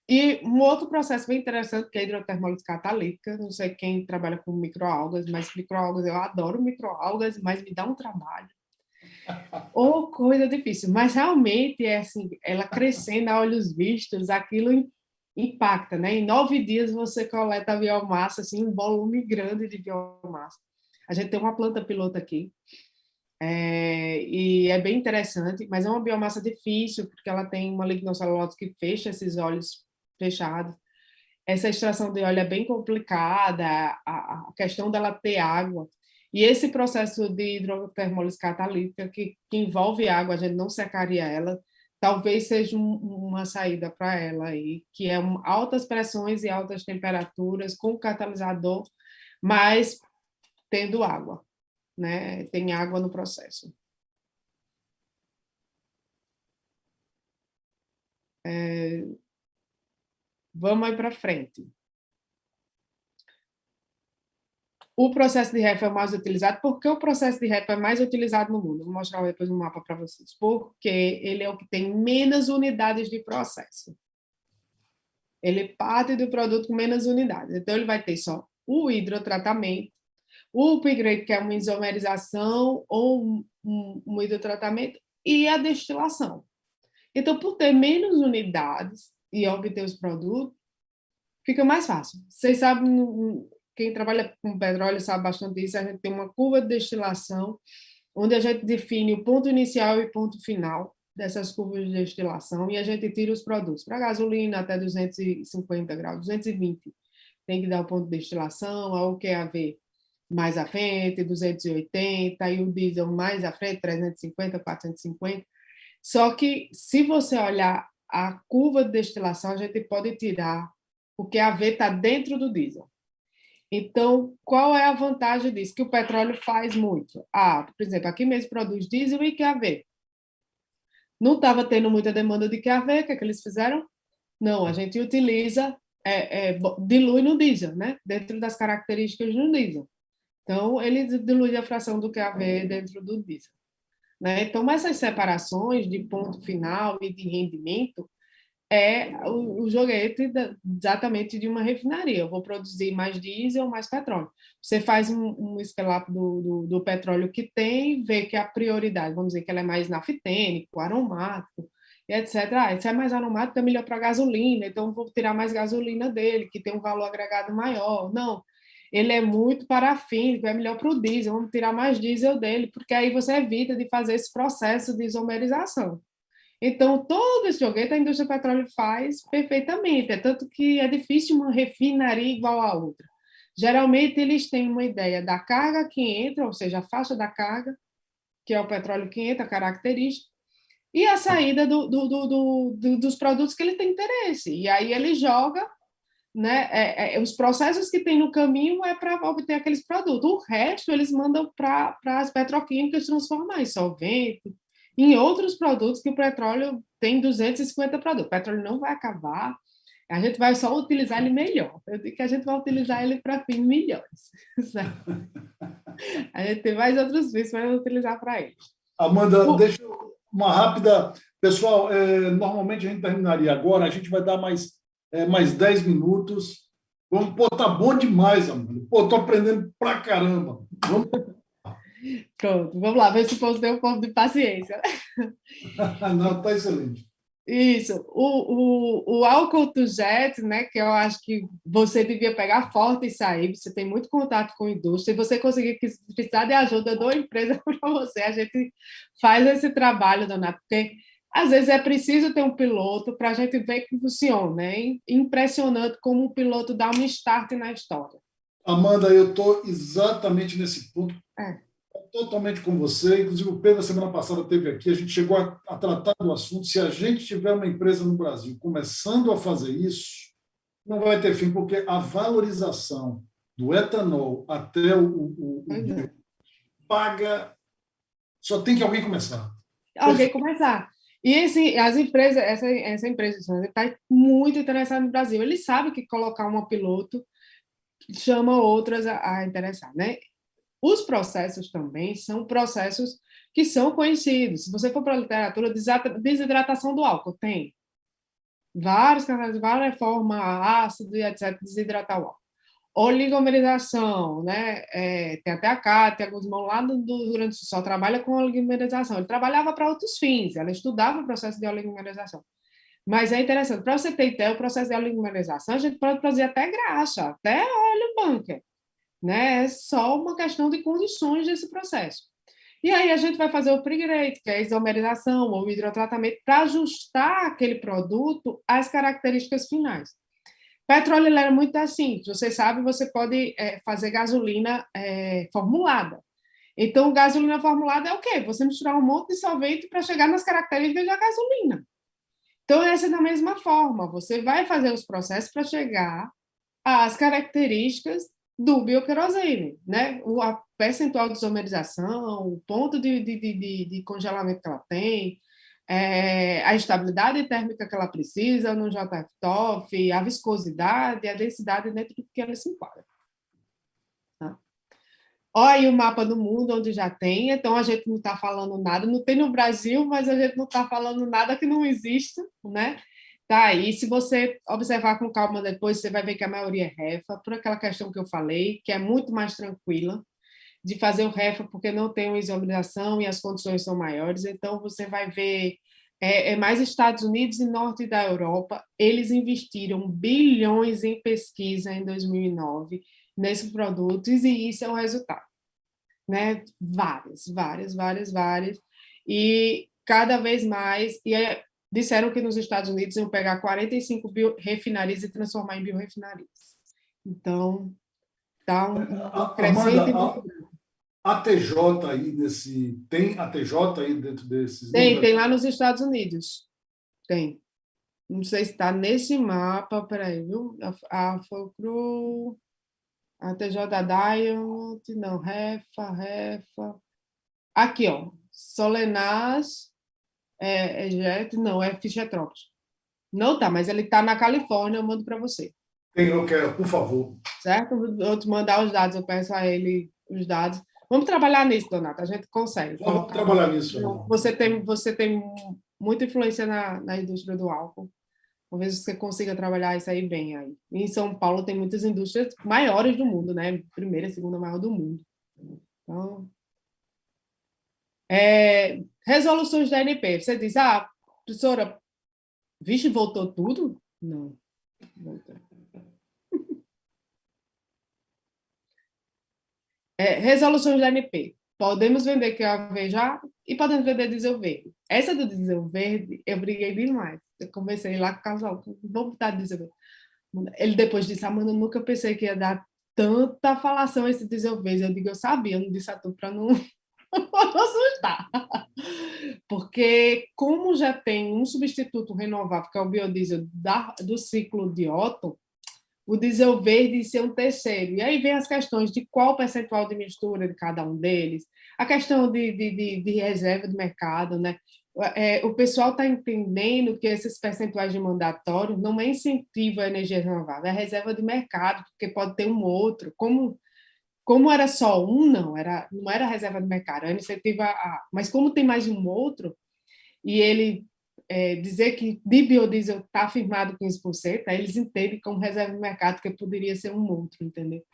E um outro processo bem interessante que é a hidrotermólise catalítica, não sei quem trabalha com microalgas, mas microalgas, eu adoro microalgas, mas me dá um trabalho. Ou coisa difícil, mas realmente é assim, ela crescendo a olhos vistos, aquilo impacta, né? Em 9 dias você coleta a biomassa, assim, um volume grande de biomassa. A gente tem uma planta piloto aqui, e é bem interessante, mas é uma biomassa difícil, porque ela tem uma lignocelulose que fecha esses olhos fechados. Essa extração de óleo é bem complicada, a questão dela ter água. E esse processo de hidrotermólise catalítica, que envolve água, a gente não secaria ela, talvez seja uma saída para ela aí, que é altas pressões e altas temperaturas com catalisador, mas tendo água. né? Tem água no processo. Vamos aí para frente. O processo de REF é o mais utilizado. Por que o processo de REF é mais utilizado no mundo? Vou mostrar depois um mapa para vocês. Porque ele é o que tem menos unidades de processo. Ele parte do produto com menos unidades. Então, ele vai ter só o hidrotratamento, o upgrade, que é uma isomerização ou um hidrotratamento, e a destilação. Então, por ter menos unidades e obter os produtos, fica mais fácil. Vocês sabem, quem trabalha com petróleo sabe bastante disso, a gente tem uma curva de destilação, onde a gente define o ponto inicial e ponto final dessas curvas de destilação, e a gente tira os produtos. Para gasolina, até 250 graus, 220, tem que dar o ponto de destilação, ao QAV mais à frente, 280, e o diesel mais à frente, 350, 450. Só que, se você olhar a curva de destilação, a gente pode tirar o QAV está dentro do diesel. Então, qual é a vantagem disso? Que o petróleo faz muito. Por exemplo, aqui mesmo produz diesel e QAV. Não estava tendo muita demanda de QAV, o que é que eles fizeram? Não, a gente utiliza, dilui no diesel, né? Dentro das características do diesel. Então, ele dilui a fração do QAV dentro do diesel. Né? Então, essas separações de ponto final e de rendimento é o joguete exatamente de uma refinaria. Eu vou produzir mais diesel ou mais petróleo. Você faz um scale-up do petróleo que tem, vê que a prioridade, vamos dizer que ela é mais naftênico, aromático, etc. Esse é mais aromático, é melhor para gasolina, então vou tirar mais gasolina dele, que tem um valor agregado maior. Não, ele é muito parafínico, é melhor para o diesel, vamos tirar mais diesel dele, porque aí você evita de fazer esse processo de isomerização. Então, todo esse joguete a indústria do petróleo faz perfeitamente, é tanto que é difícil uma refinaria igual a outra. Geralmente, eles têm uma ideia da carga que entra, ou seja, a faixa da carga, que é o petróleo que entra, característica, e a saída dos produtos que ele tem interesse. E aí ele joga, né, os processos que tem no caminho é para obter aqueles produtos. O resto eles mandam para as petroquímicas transformar em solvente, em outros produtos que o petróleo tem 250 produtos. O petróleo não vai acabar, a gente vai só utilizar ele melhor. Eu digo que a gente vai utilizar ele para fins melhores. A gente tem mais outros fins para utilizar para ele. Amanda, deixa uma rápida... Pessoal, normalmente a gente terminaria agora, a gente vai dar mais 10 minutos. Pô, tá bom demais, Amanda. Pô, tô aprendendo pra caramba. Vamos... Pronto, vamos lá, ver se posso ter um pouco de paciência. Não, tá excelente. Isso, o álcool to jet, né, que eu acho que você devia pegar forte e sair, você tem muito contato com a indústria, e você conseguir precisar de ajuda de uma empresa para você, a gente faz esse trabalho, Donato, porque às vezes é preciso ter um piloto para a gente ver que funciona, né? Impressionante como o piloto dá um start na história. Amanda, eu estou exatamente nesse ponto, totalmente com você. Inclusive, o Pedro, semana passada, esteve aqui, a gente chegou a tratar do assunto. Se a gente tiver uma empresa no Brasil começando a fazer isso, não vai ter fim, porque a valorização do etanol até o paga, só tem que alguém começar. Alguém começar. E as empresas, essa empresa está muito interessada no Brasil. Ele sabe que colocar uma piloto chama outras a interessar, né? Os processos também são processos que são conhecidos. Se você for para a literatura, desidratação do álcool, tem vários canais, várias formas, ácido e etc., desidratar o álcool. Oligomerização, né? Tem até a Cátia Guzmão lá do Rio Grande do Sul, só trabalha com oligomerização. Ele trabalhava para outros fins, ela estudava o processo de oligomerização. Mas é interessante, para você ter ideia, o processo de oligomerização, a gente pode produzir até graxa, até óleo bunker, né? É só uma questão de condições desse processo. E aí a gente vai fazer o upgrade, que é a isomerização ou hidrotratamento, para ajustar aquele produto às características finais. Petróleo era muito assim, você sabe, você pode fazer gasolina formulada. Então, gasolina formulada é o quê? Você misturar um monte de solvente para chegar nas características da gasolina. Então, essa é da mesma forma, você vai fazer os processos para chegar às características do bioquerosene, né? percentual de isomerização, o ponto de congelamento que ela tem, a estabilidade térmica que ela precisa no JFTOF, a viscosidade, a densidade dentro do que ela se enquadra. Tá? Olha aí o mapa do mundo, onde já tem, então a gente não está falando nada, não tem no Brasil, mas a gente não está falando nada que não exista, né? Tá, e se você observar com calma depois, você vai ver que a maioria é refa, por aquela questão que eu falei, que é muito mais tranquila de fazer o refa, porque não tem uma isomerização e as condições são maiores. Então, você vai ver mais Estados Unidos e norte da Europa, eles investiram bilhões em pesquisa em 2009 nesses produtos, e isso é o resultado. Né? Várias. E cada vez mais... disseram que nos Estados Unidos iam pegar 45 refinarias e transformar em biorefinarias. Então, está um crescente... Amanda, a TJ aí tem a TJ aí dentro desses? Tem lá nos Estados Unidos. Tem. Não sei se está nesse mapa, peraí, viu? Foi pro... A TJ Diamond, não, Refa. Aqui, ó. Solenas, Jet, não, é Fischer-Tropsch. Não tá, mas ele está na Califórnia, eu mando para você. Eu quero, por favor. Certo? Eu te mandar os dados, eu peço a ele os dados. Vamos trabalhar nisso, Donato, a gente consegue. Vamos trabalhar nisso. Você tem muita influência na indústria do álcool. Talvez você consiga trabalhar isso aí bem. Aí. Em São Paulo tem muitas indústrias maiores do mundo, né? Primeira e segunda maior do mundo. Então, resoluções da ANP. Você diz, professora, vixe, voltou tudo? Não, voltou. Resoluções da ANP. Podemos vender QAV já e podemos vender diesel verde. Essa do diesel verde, eu briguei demais. Eu conversei lá com o casal, vamos botar diesel verde. Ele depois disse, Amanda, eu nunca pensei que ia dar tanta falação a esse diesel verde. Eu digo, eu sabia, eu não disse a tu para não assustar. Porque como já tem um substituto renovável, que é o biodiesel do ciclo de Otto, o diesel verde ser um terceiro. E aí vem as questões de qual percentual de mistura de cada um deles, a questão de reserva de mercado, né? O pessoal está entendendo que esses percentuais de mandatório não é incentivo à energia renovável, é reserva de mercado, porque pode ter um outro. Como era só um, não era reserva de mercado, era iniciativa mas como tem mais de um outro, e ele dizer que de biodiesel está afirmado 15%, aí eles entendem como reserva de mercado, que poderia ser um outro, entendeu?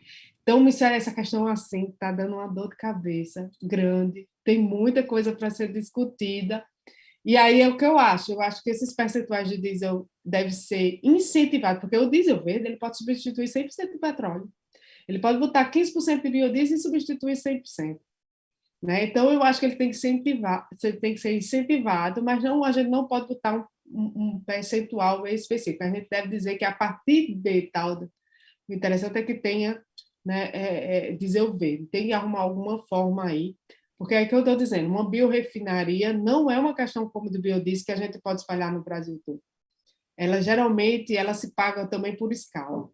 Então, essa questão assim está dando uma dor de cabeça grande, tem muita coisa para ser discutida, e aí é o que eu acho que esses percentuais de diesel devem ser incentivados, porque o diesel verde ele pode substituir 100% de petróleo, ele pode botar 15% de biodiesel e substituir 100%. Né? Então, eu acho que ele tem que ser incentivado, mas não, a gente não pode botar um percentual específico. A gente deve dizer que a partir de tal, o interessante é que tenha, né, diesel verde, tem que arrumar alguma forma aí, porque é que eu estou dizendo, uma biorefinaria não é uma questão como do biodiesel que a gente pode espalhar no Brasil todo. Geralmente, ela se paga também por escala.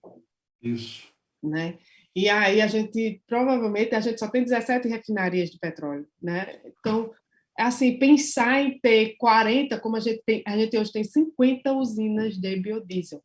Isso. Né? E aí provavelmente, a gente só tem 17 refinarias de petróleo, né? Então, assim, pensar em ter 40, como a gente hoje tem 50 usinas de biodiesel,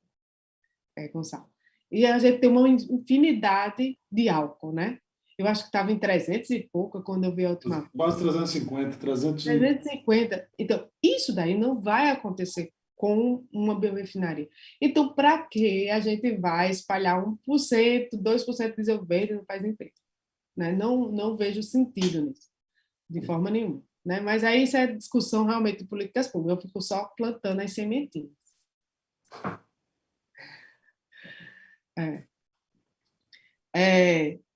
Gonçalo. E a gente tem uma infinidade de álcool, né? Eu acho que estava em 300 e pouco quando eu vi a última vez. Quase 350, 350. Então, isso daí não vai acontecer com uma biorefinaria. Então, para que a gente vai espalhar 1%, 2% de diesel verde no país inteiro? Né? Não vejo sentido nisso, de forma nenhuma. Né? Mas aí isso é discussão realmente de políticas públicas. Eu fico só plantando as sementinhas.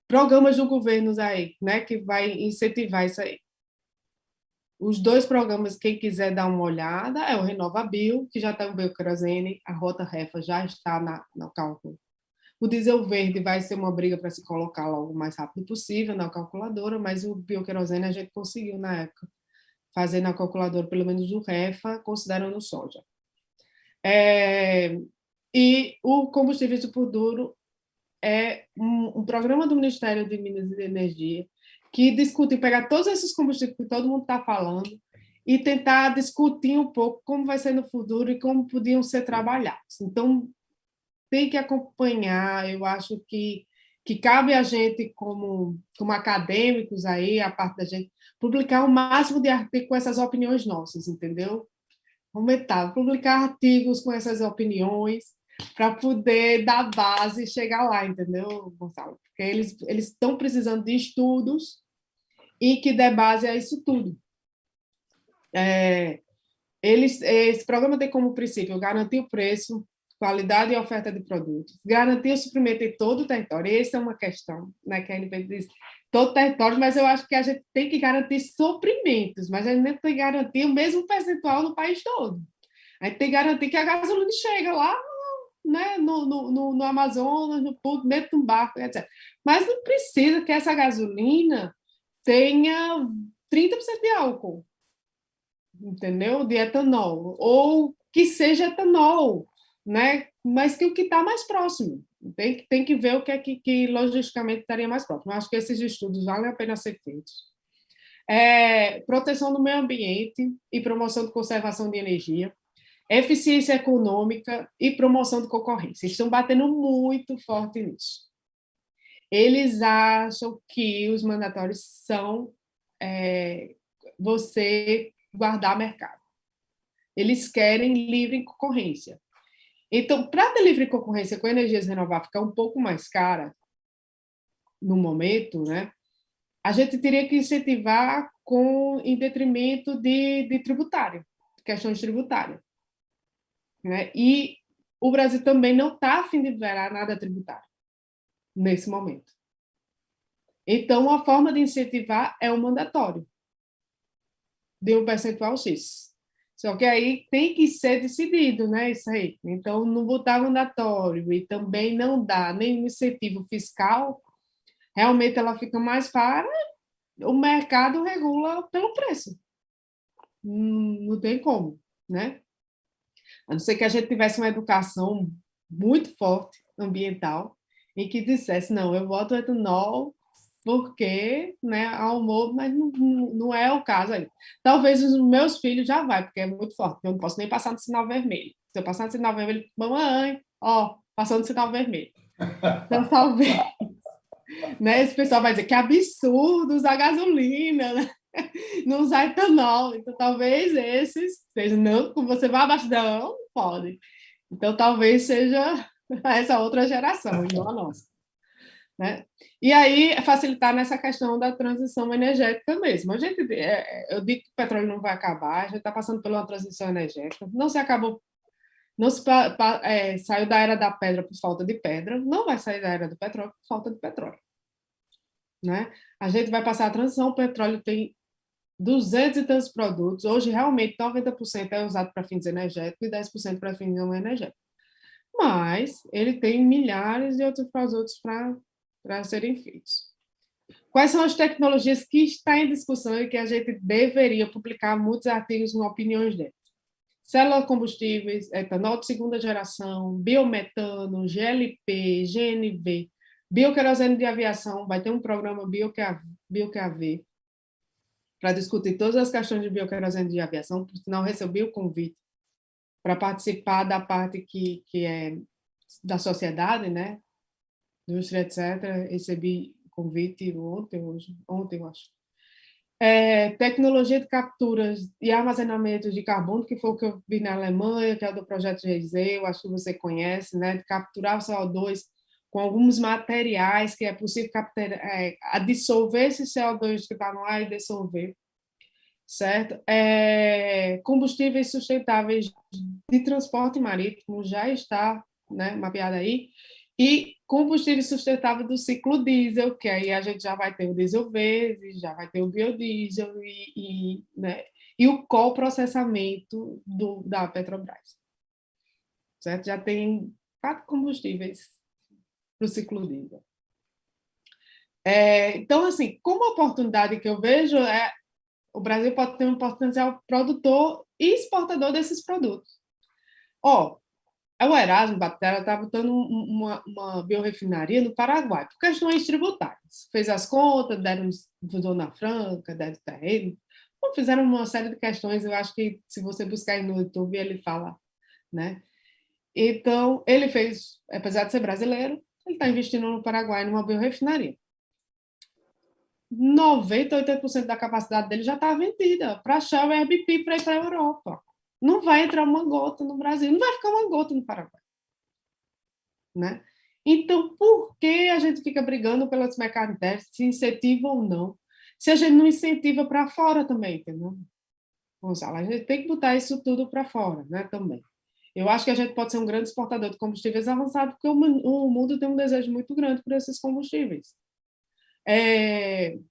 Programas do governo aí, né, que vai incentivar isso aí. Os dois programas, quem quiser dar uma olhada, é o RenovaBio, que já está no bioquerosene, a Rota Refa já está no cálculo. O diesel verde vai ser uma briga para se colocar logo o mais rápido possível na calculadora, mas o bioquerosene a gente conseguiu, na época, fazer na calculadora, pelo menos o Refa, considerando soja. E o combustível por duro é um programa do Ministério de Minas e Energia que discutir, pegar todos esses combustíveis que todo mundo está falando e tentar discutir um pouco como vai ser no futuro e como podiam ser trabalhados. Então, tem que acompanhar, eu acho que cabe a gente, como acadêmicos aí, a parte da gente, publicar o máximo de artigos com essas opiniões nossas, entendeu? Aumentar, publicar artigos com essas opiniões para poder dar base e chegar lá, entendeu, Gonçalo? Porque eles estão precisando de estudos e que dê base a isso tudo. Esse programa tem como princípio garantir o preço, qualidade e oferta de produtos, garantir o suprimento em todo o território. Essa é uma questão, né, que a ANP diz, todo o território, mas eu acho que a gente tem que garantir suprimentos, mas a gente tem que garantir o mesmo percentual no país todo. A gente tem que garantir que a gasolina chega lá, né, no Amazonas, dentro de um barco, etc. Mas não precisa que essa gasolina tenha 30% de álcool, entendeu? De etanol, ou que seja etanol, né? Mas que o que está mais próximo. Tem que ver o que é que logisticamente estaria mais próximo. Eu acho que esses estudos valem a pena ser feitos. Proteção do meio ambiente e promoção de conservação de energia, eficiência econômica e promoção de concorrência. Estão batendo muito forte nisso. Eles acham que os mandatórios são você guardar mercado. Eles querem livre concorrência. Então, para ter livre concorrência com energias renováveis ficar um pouco mais cara no momento, né, a gente teria que incentivar em detrimento de tributário, questões tributárias. Né? E o Brasil também não está a fim de liberar nada tributário nesse momento. Então, a forma de incentivar é o mandatório, de um percentual X. Só que aí tem que ser decidido, né? Isso aí. Então, não botar mandatório e também não dá nem incentivo fiscal, realmente ela fica mais cara, o mercado regula pelo preço. Não tem como, né? A não ser que a gente tivesse uma educação muito forte ambiental e que dissesse, não, eu boto etanol porque, né, ao humor, mas não é o caso aí. Talvez os meus filhos já vai, porque é muito forte, eu não posso nem passar no sinal vermelho. Se eu passar no sinal vermelho, mamãe, ó, passando no sinal vermelho. Então, talvez, né, esse pessoal vai dizer que absurdo usar gasolina, né? Não usar etanol. Então, talvez esses sejam, não, como você vai abaixo, não pode. Então, talvez seja essa outra geração, e não a nossa. Né? E aí, facilitar nessa questão da transição energética mesmo. Eu digo que o petróleo não vai acabar, a gente está passando por uma transição energética, não se acabou, não se saiu da era da pedra por falta de pedra, não vai sair da era do petróleo por falta de petróleo. Né? A gente vai passar a transição, o petróleo tem 200 e tantos produtos, hoje realmente 90% é usado para fins energéticos e 10% para fins não energéticos. Mas ele tem milhares de outros produtos para serem feitos. Quais são as tecnologias que estão em discussão e que a gente deveria publicar muitos artigos com opiniões dentro? Célula combustíveis, etanol de segunda geração, biometano, GLP, GNV, bioquerosene de aviação, vai ter um programa BioQAV para discutir todas as questões de bioquerosene de aviação, por sinal recebi o convite para participar da parte que é da sociedade, né? Indústria, etc. Recebi convite ontem, eu acho. Tecnologia de captura e armazenamento de carbono, que foi o que eu vi na Alemanha, que é o do projeto GEISE, eu acho que você conhece, né? De capturar o CO2 com alguns materiais que é possível dissolver esse CO2 que está no ar e dissolver. Certo? Combustíveis sustentáveis de transporte marítimo já está, né, mapeado aí, e combustível sustentável do ciclo diesel, que aí a gente já vai ter o diesel verde, já vai ter o biodiesel né, e o coprocessamento da Petrobras. Certo? Já tem 4 combustíveis para o ciclo diesel. Então, assim, como a oportunidade que eu vejo o Brasil pode ter um potencial produtor e exportador desses produtos. O Erasmo Batera estava botando uma biorrefinaria no Paraguai, por questões tributárias. Fez as contas, deram Zona Franca, deram terreno. Bom, fizeram uma série de questões, eu acho que se você buscar aí no YouTube, ele fala, né? Então, ele fez, apesar de ser brasileiro, ele está investindo no Paraguai numa biorrefinaria. 90, 80% da capacidade dele já está vendida para a Shell e BP para ir para a Europa. Não vai entrar uma gota no Brasil, não vai ficar uma gota no Paraguai. Né? Então, por que a gente fica brigando pelos mercados internos, se incentiva ou não? Se a gente não incentiva para fora também, entendeu? Gonçalo, a gente tem que botar isso tudo para fora, né, também. Eu acho que a gente pode ser um grande exportador de combustíveis avançados, porque o mundo tem um desejo muito grande por esses combustíveis.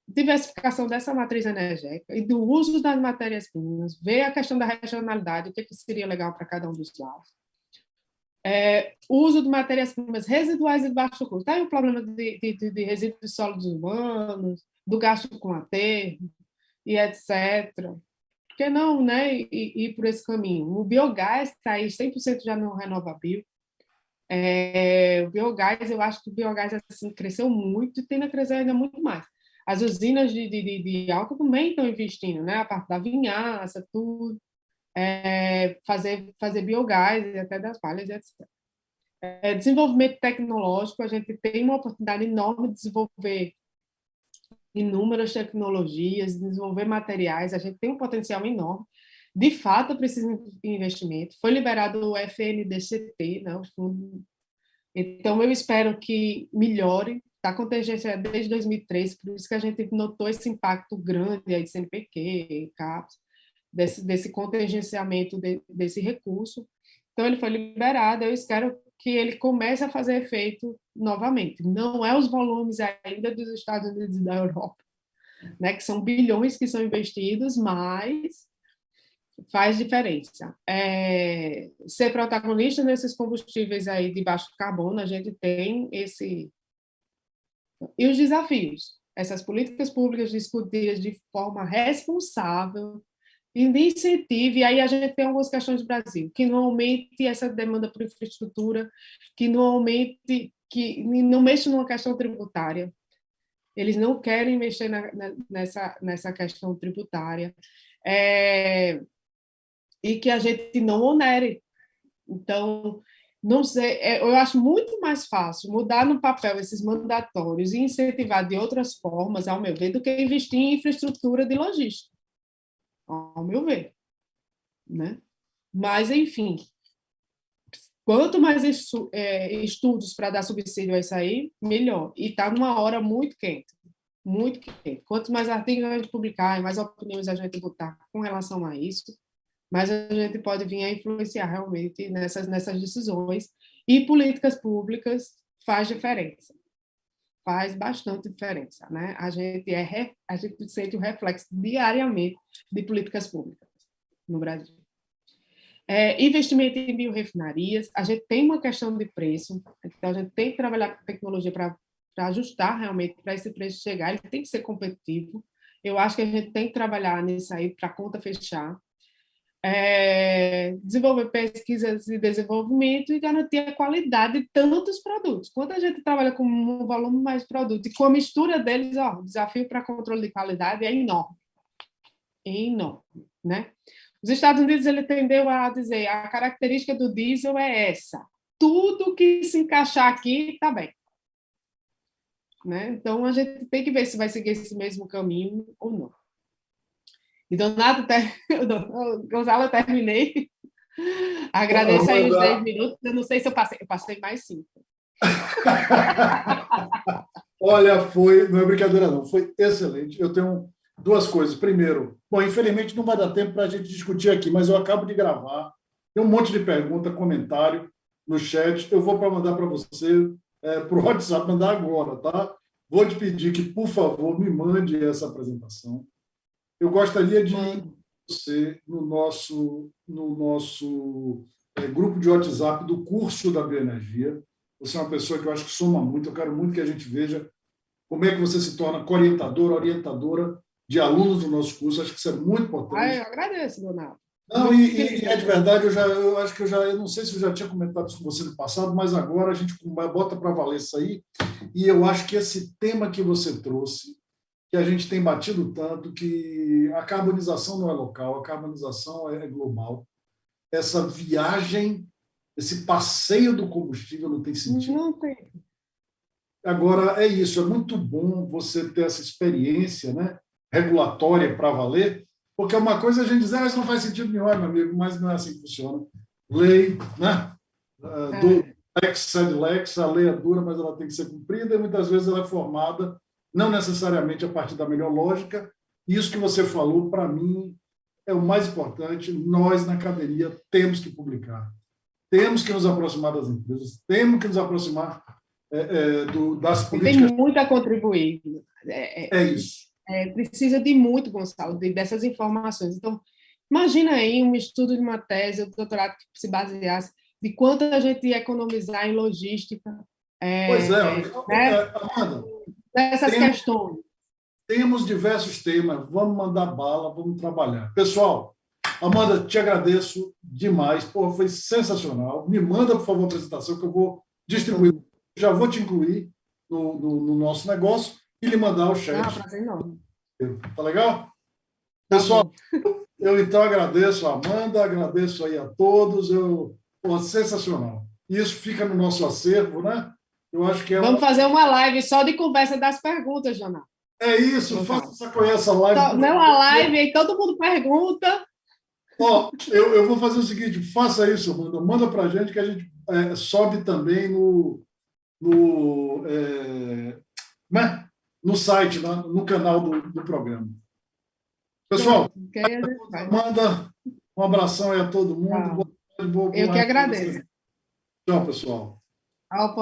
Diversificação dessa matriz energética e do uso das matérias-primas, ver a questão da regionalidade, o que seria legal para cada um dos lados. Uso de matérias-primas residuais e de baixo custo. Aí o problema de resíduos sólidos urbanos, do gasto com aterro, e etc. Por que não, né, ir por esse caminho? O biogás está aí 100% já não renovável. O biogás, eu acho que o biogás assim, cresceu muito e tende a crescer ainda muito mais. As usinas de álcool também estão investindo, né? A parte da vinhaça, tudo. Fazer biogás e até das palhas, etc. Desenvolvimento tecnológico, a gente tem uma oportunidade enorme de desenvolver inúmeras tecnologias, desenvolver materiais, a gente tem um potencial enorme. De fato, precisa de investimento. Foi liberado o FNDCT, né, o fundo. Então, eu espero que melhore. Está com contingência desde 2003, por isso que a gente notou esse impacto grande aí de CNPq, CAPES, desse contingenciamento desse recurso. Então, ele foi liberado, eu espero que ele comece a fazer efeito novamente. Não é os volumes ainda dos Estados Unidos e da Europa, né, que são bilhões que são investidos, mas faz diferença. Ser protagonista nesses combustíveis aí de baixo carbono, a gente tem esse... E os desafios, essas políticas públicas discutidas de forma responsável, e de incentivo, e aí a gente tem algumas questões do Brasil, que não aumente essa demanda por infraestrutura, que não aumente, que não mexa numa questão tributária. Eles não querem mexer nessa questão tributária. E que a gente não onere. Então, não sei, eu acho muito mais fácil mudar no papel esses mandatórios e incentivar de outras formas, ao meu ver, do que investir em infraestrutura de logística, ao meu ver, né? Mas, enfim, quanto mais estudos para dar subsídio a isso aí, melhor. E está numa hora muito quente, muito quente. Quanto mais artigos a gente publicar, mais opiniões a gente botar com relação a isso, mas a gente pode vir a influenciar realmente nessas decisões, e políticas públicas faz diferença, faz bastante diferença, né? A gente sente o reflexo diariamente de políticas públicas no Brasil. Investimento em biorefinarias, a gente tem uma questão de preço, então a gente tem que trabalhar com tecnologia para ajustar realmente para esse preço chegar, ele tem que ser competitivo. Eu acho que a gente tem que trabalhar nisso aí para a conta fechar. Desenvolver pesquisas de desenvolvimento e garantir a qualidade de tantos produtos. Quando a gente trabalha com um volume mais de produtos e com a mistura deles, o desafio para controle de qualidade é enorme. É enorme, né? Os Estados Unidos, ele tendeu a dizer a característica do diesel é essa. Tudo que se encaixar aqui está bem. Né? Então, a gente tem que ver se vai seguir esse mesmo caminho ou não. E, Donato, Gonzalo, eu terminei. Agradeço aí os 10 minutos. Eu não sei se eu passei mais 5. Olha, não é brincadeira não, foi excelente. Eu tenho duas coisas. Primeiro, bom, infelizmente não vai dar tempo para a gente discutir aqui, mas eu acabo de gravar. Tem um monte de pergunta, comentário no chat. Eu vou mandar para você por WhatsApp, mandar agora, tá? Vou te pedir que, por favor, me mande essa apresentação. Eu gostaria de você no nosso grupo de WhatsApp do curso da bioenergia. Você é uma pessoa que eu acho que soma muito. Eu quero muito que a gente veja como é que você se torna orientadora de alunos do nosso curso. Acho que isso é muito importante. Eu agradeço, Donato. Não, e é de verdade, eu acho que eu não sei se eu já tinha comentado isso com você no passado, mas agora a gente bota para valer isso aí, e eu acho que esse tema que você trouxe, que a gente tem batido tanto, que a carbonização não é local, a carbonização é global, essa viagem, esse passeio do combustível não tem sentido. Não tem. Agora, é isso, é muito bom você ter essa experiência, né, regulatória para valer, porque é uma coisa a gente dizer, isso não faz sentido nenhum, meu amigo, mas não é assim que funciona. Lei, né? Do É. lex sed lex, a lei é dura, mas ela tem que ser cumprida, e muitas vezes ela é formada, não necessariamente a partir da melhor lógica. Isso que você falou, para mim, é o mais importante. Nós, na academia, temos que publicar. Temos que nos aproximar das empresas, temos que nos aproximar das E tem políticas. muito a contribuir. É, É isso. precisa de muito, Gonçalo, dessas informações. Então, imagina aí um estudo de uma tese, um doutorado que se baseasse de quanto a gente ia economizar em logística, Pois é, né, Amanda, nessas temos, questões. temos diversos temas, vamos mandar bala, vamos trabalhar. Pessoal, Amanda, te agradeço demais, pô, foi sensacional. Me manda, por favor, a apresentação que eu vou distribuir. Já vou te incluir no nosso negócio e lhe mandar o Ah, chat. prazer enorme. Tá legal? Tá Pessoal, bom. eu então agradeço a Amanda, agradeço aí a todos, pô, sensacional. Isso fica no nosso acervo, né? Eu acho que Vamos fazer uma live só de conversa das perguntas, Jonathan. é isso, faça com essa live, por Não favor. a live, aí todo mundo pergunta. Ó, eu vou fazer o seguinte, faça isso, Amanda, manda para a gente que a gente sobe também no, né? No site, no canal do programa. Pessoal, Pronto, que aí a gente vai. Amanda, um abração aí a todo mundo. Tchau. Boa tarde, Eu que resto pra agradeço. você. Tchau, pessoal. Ao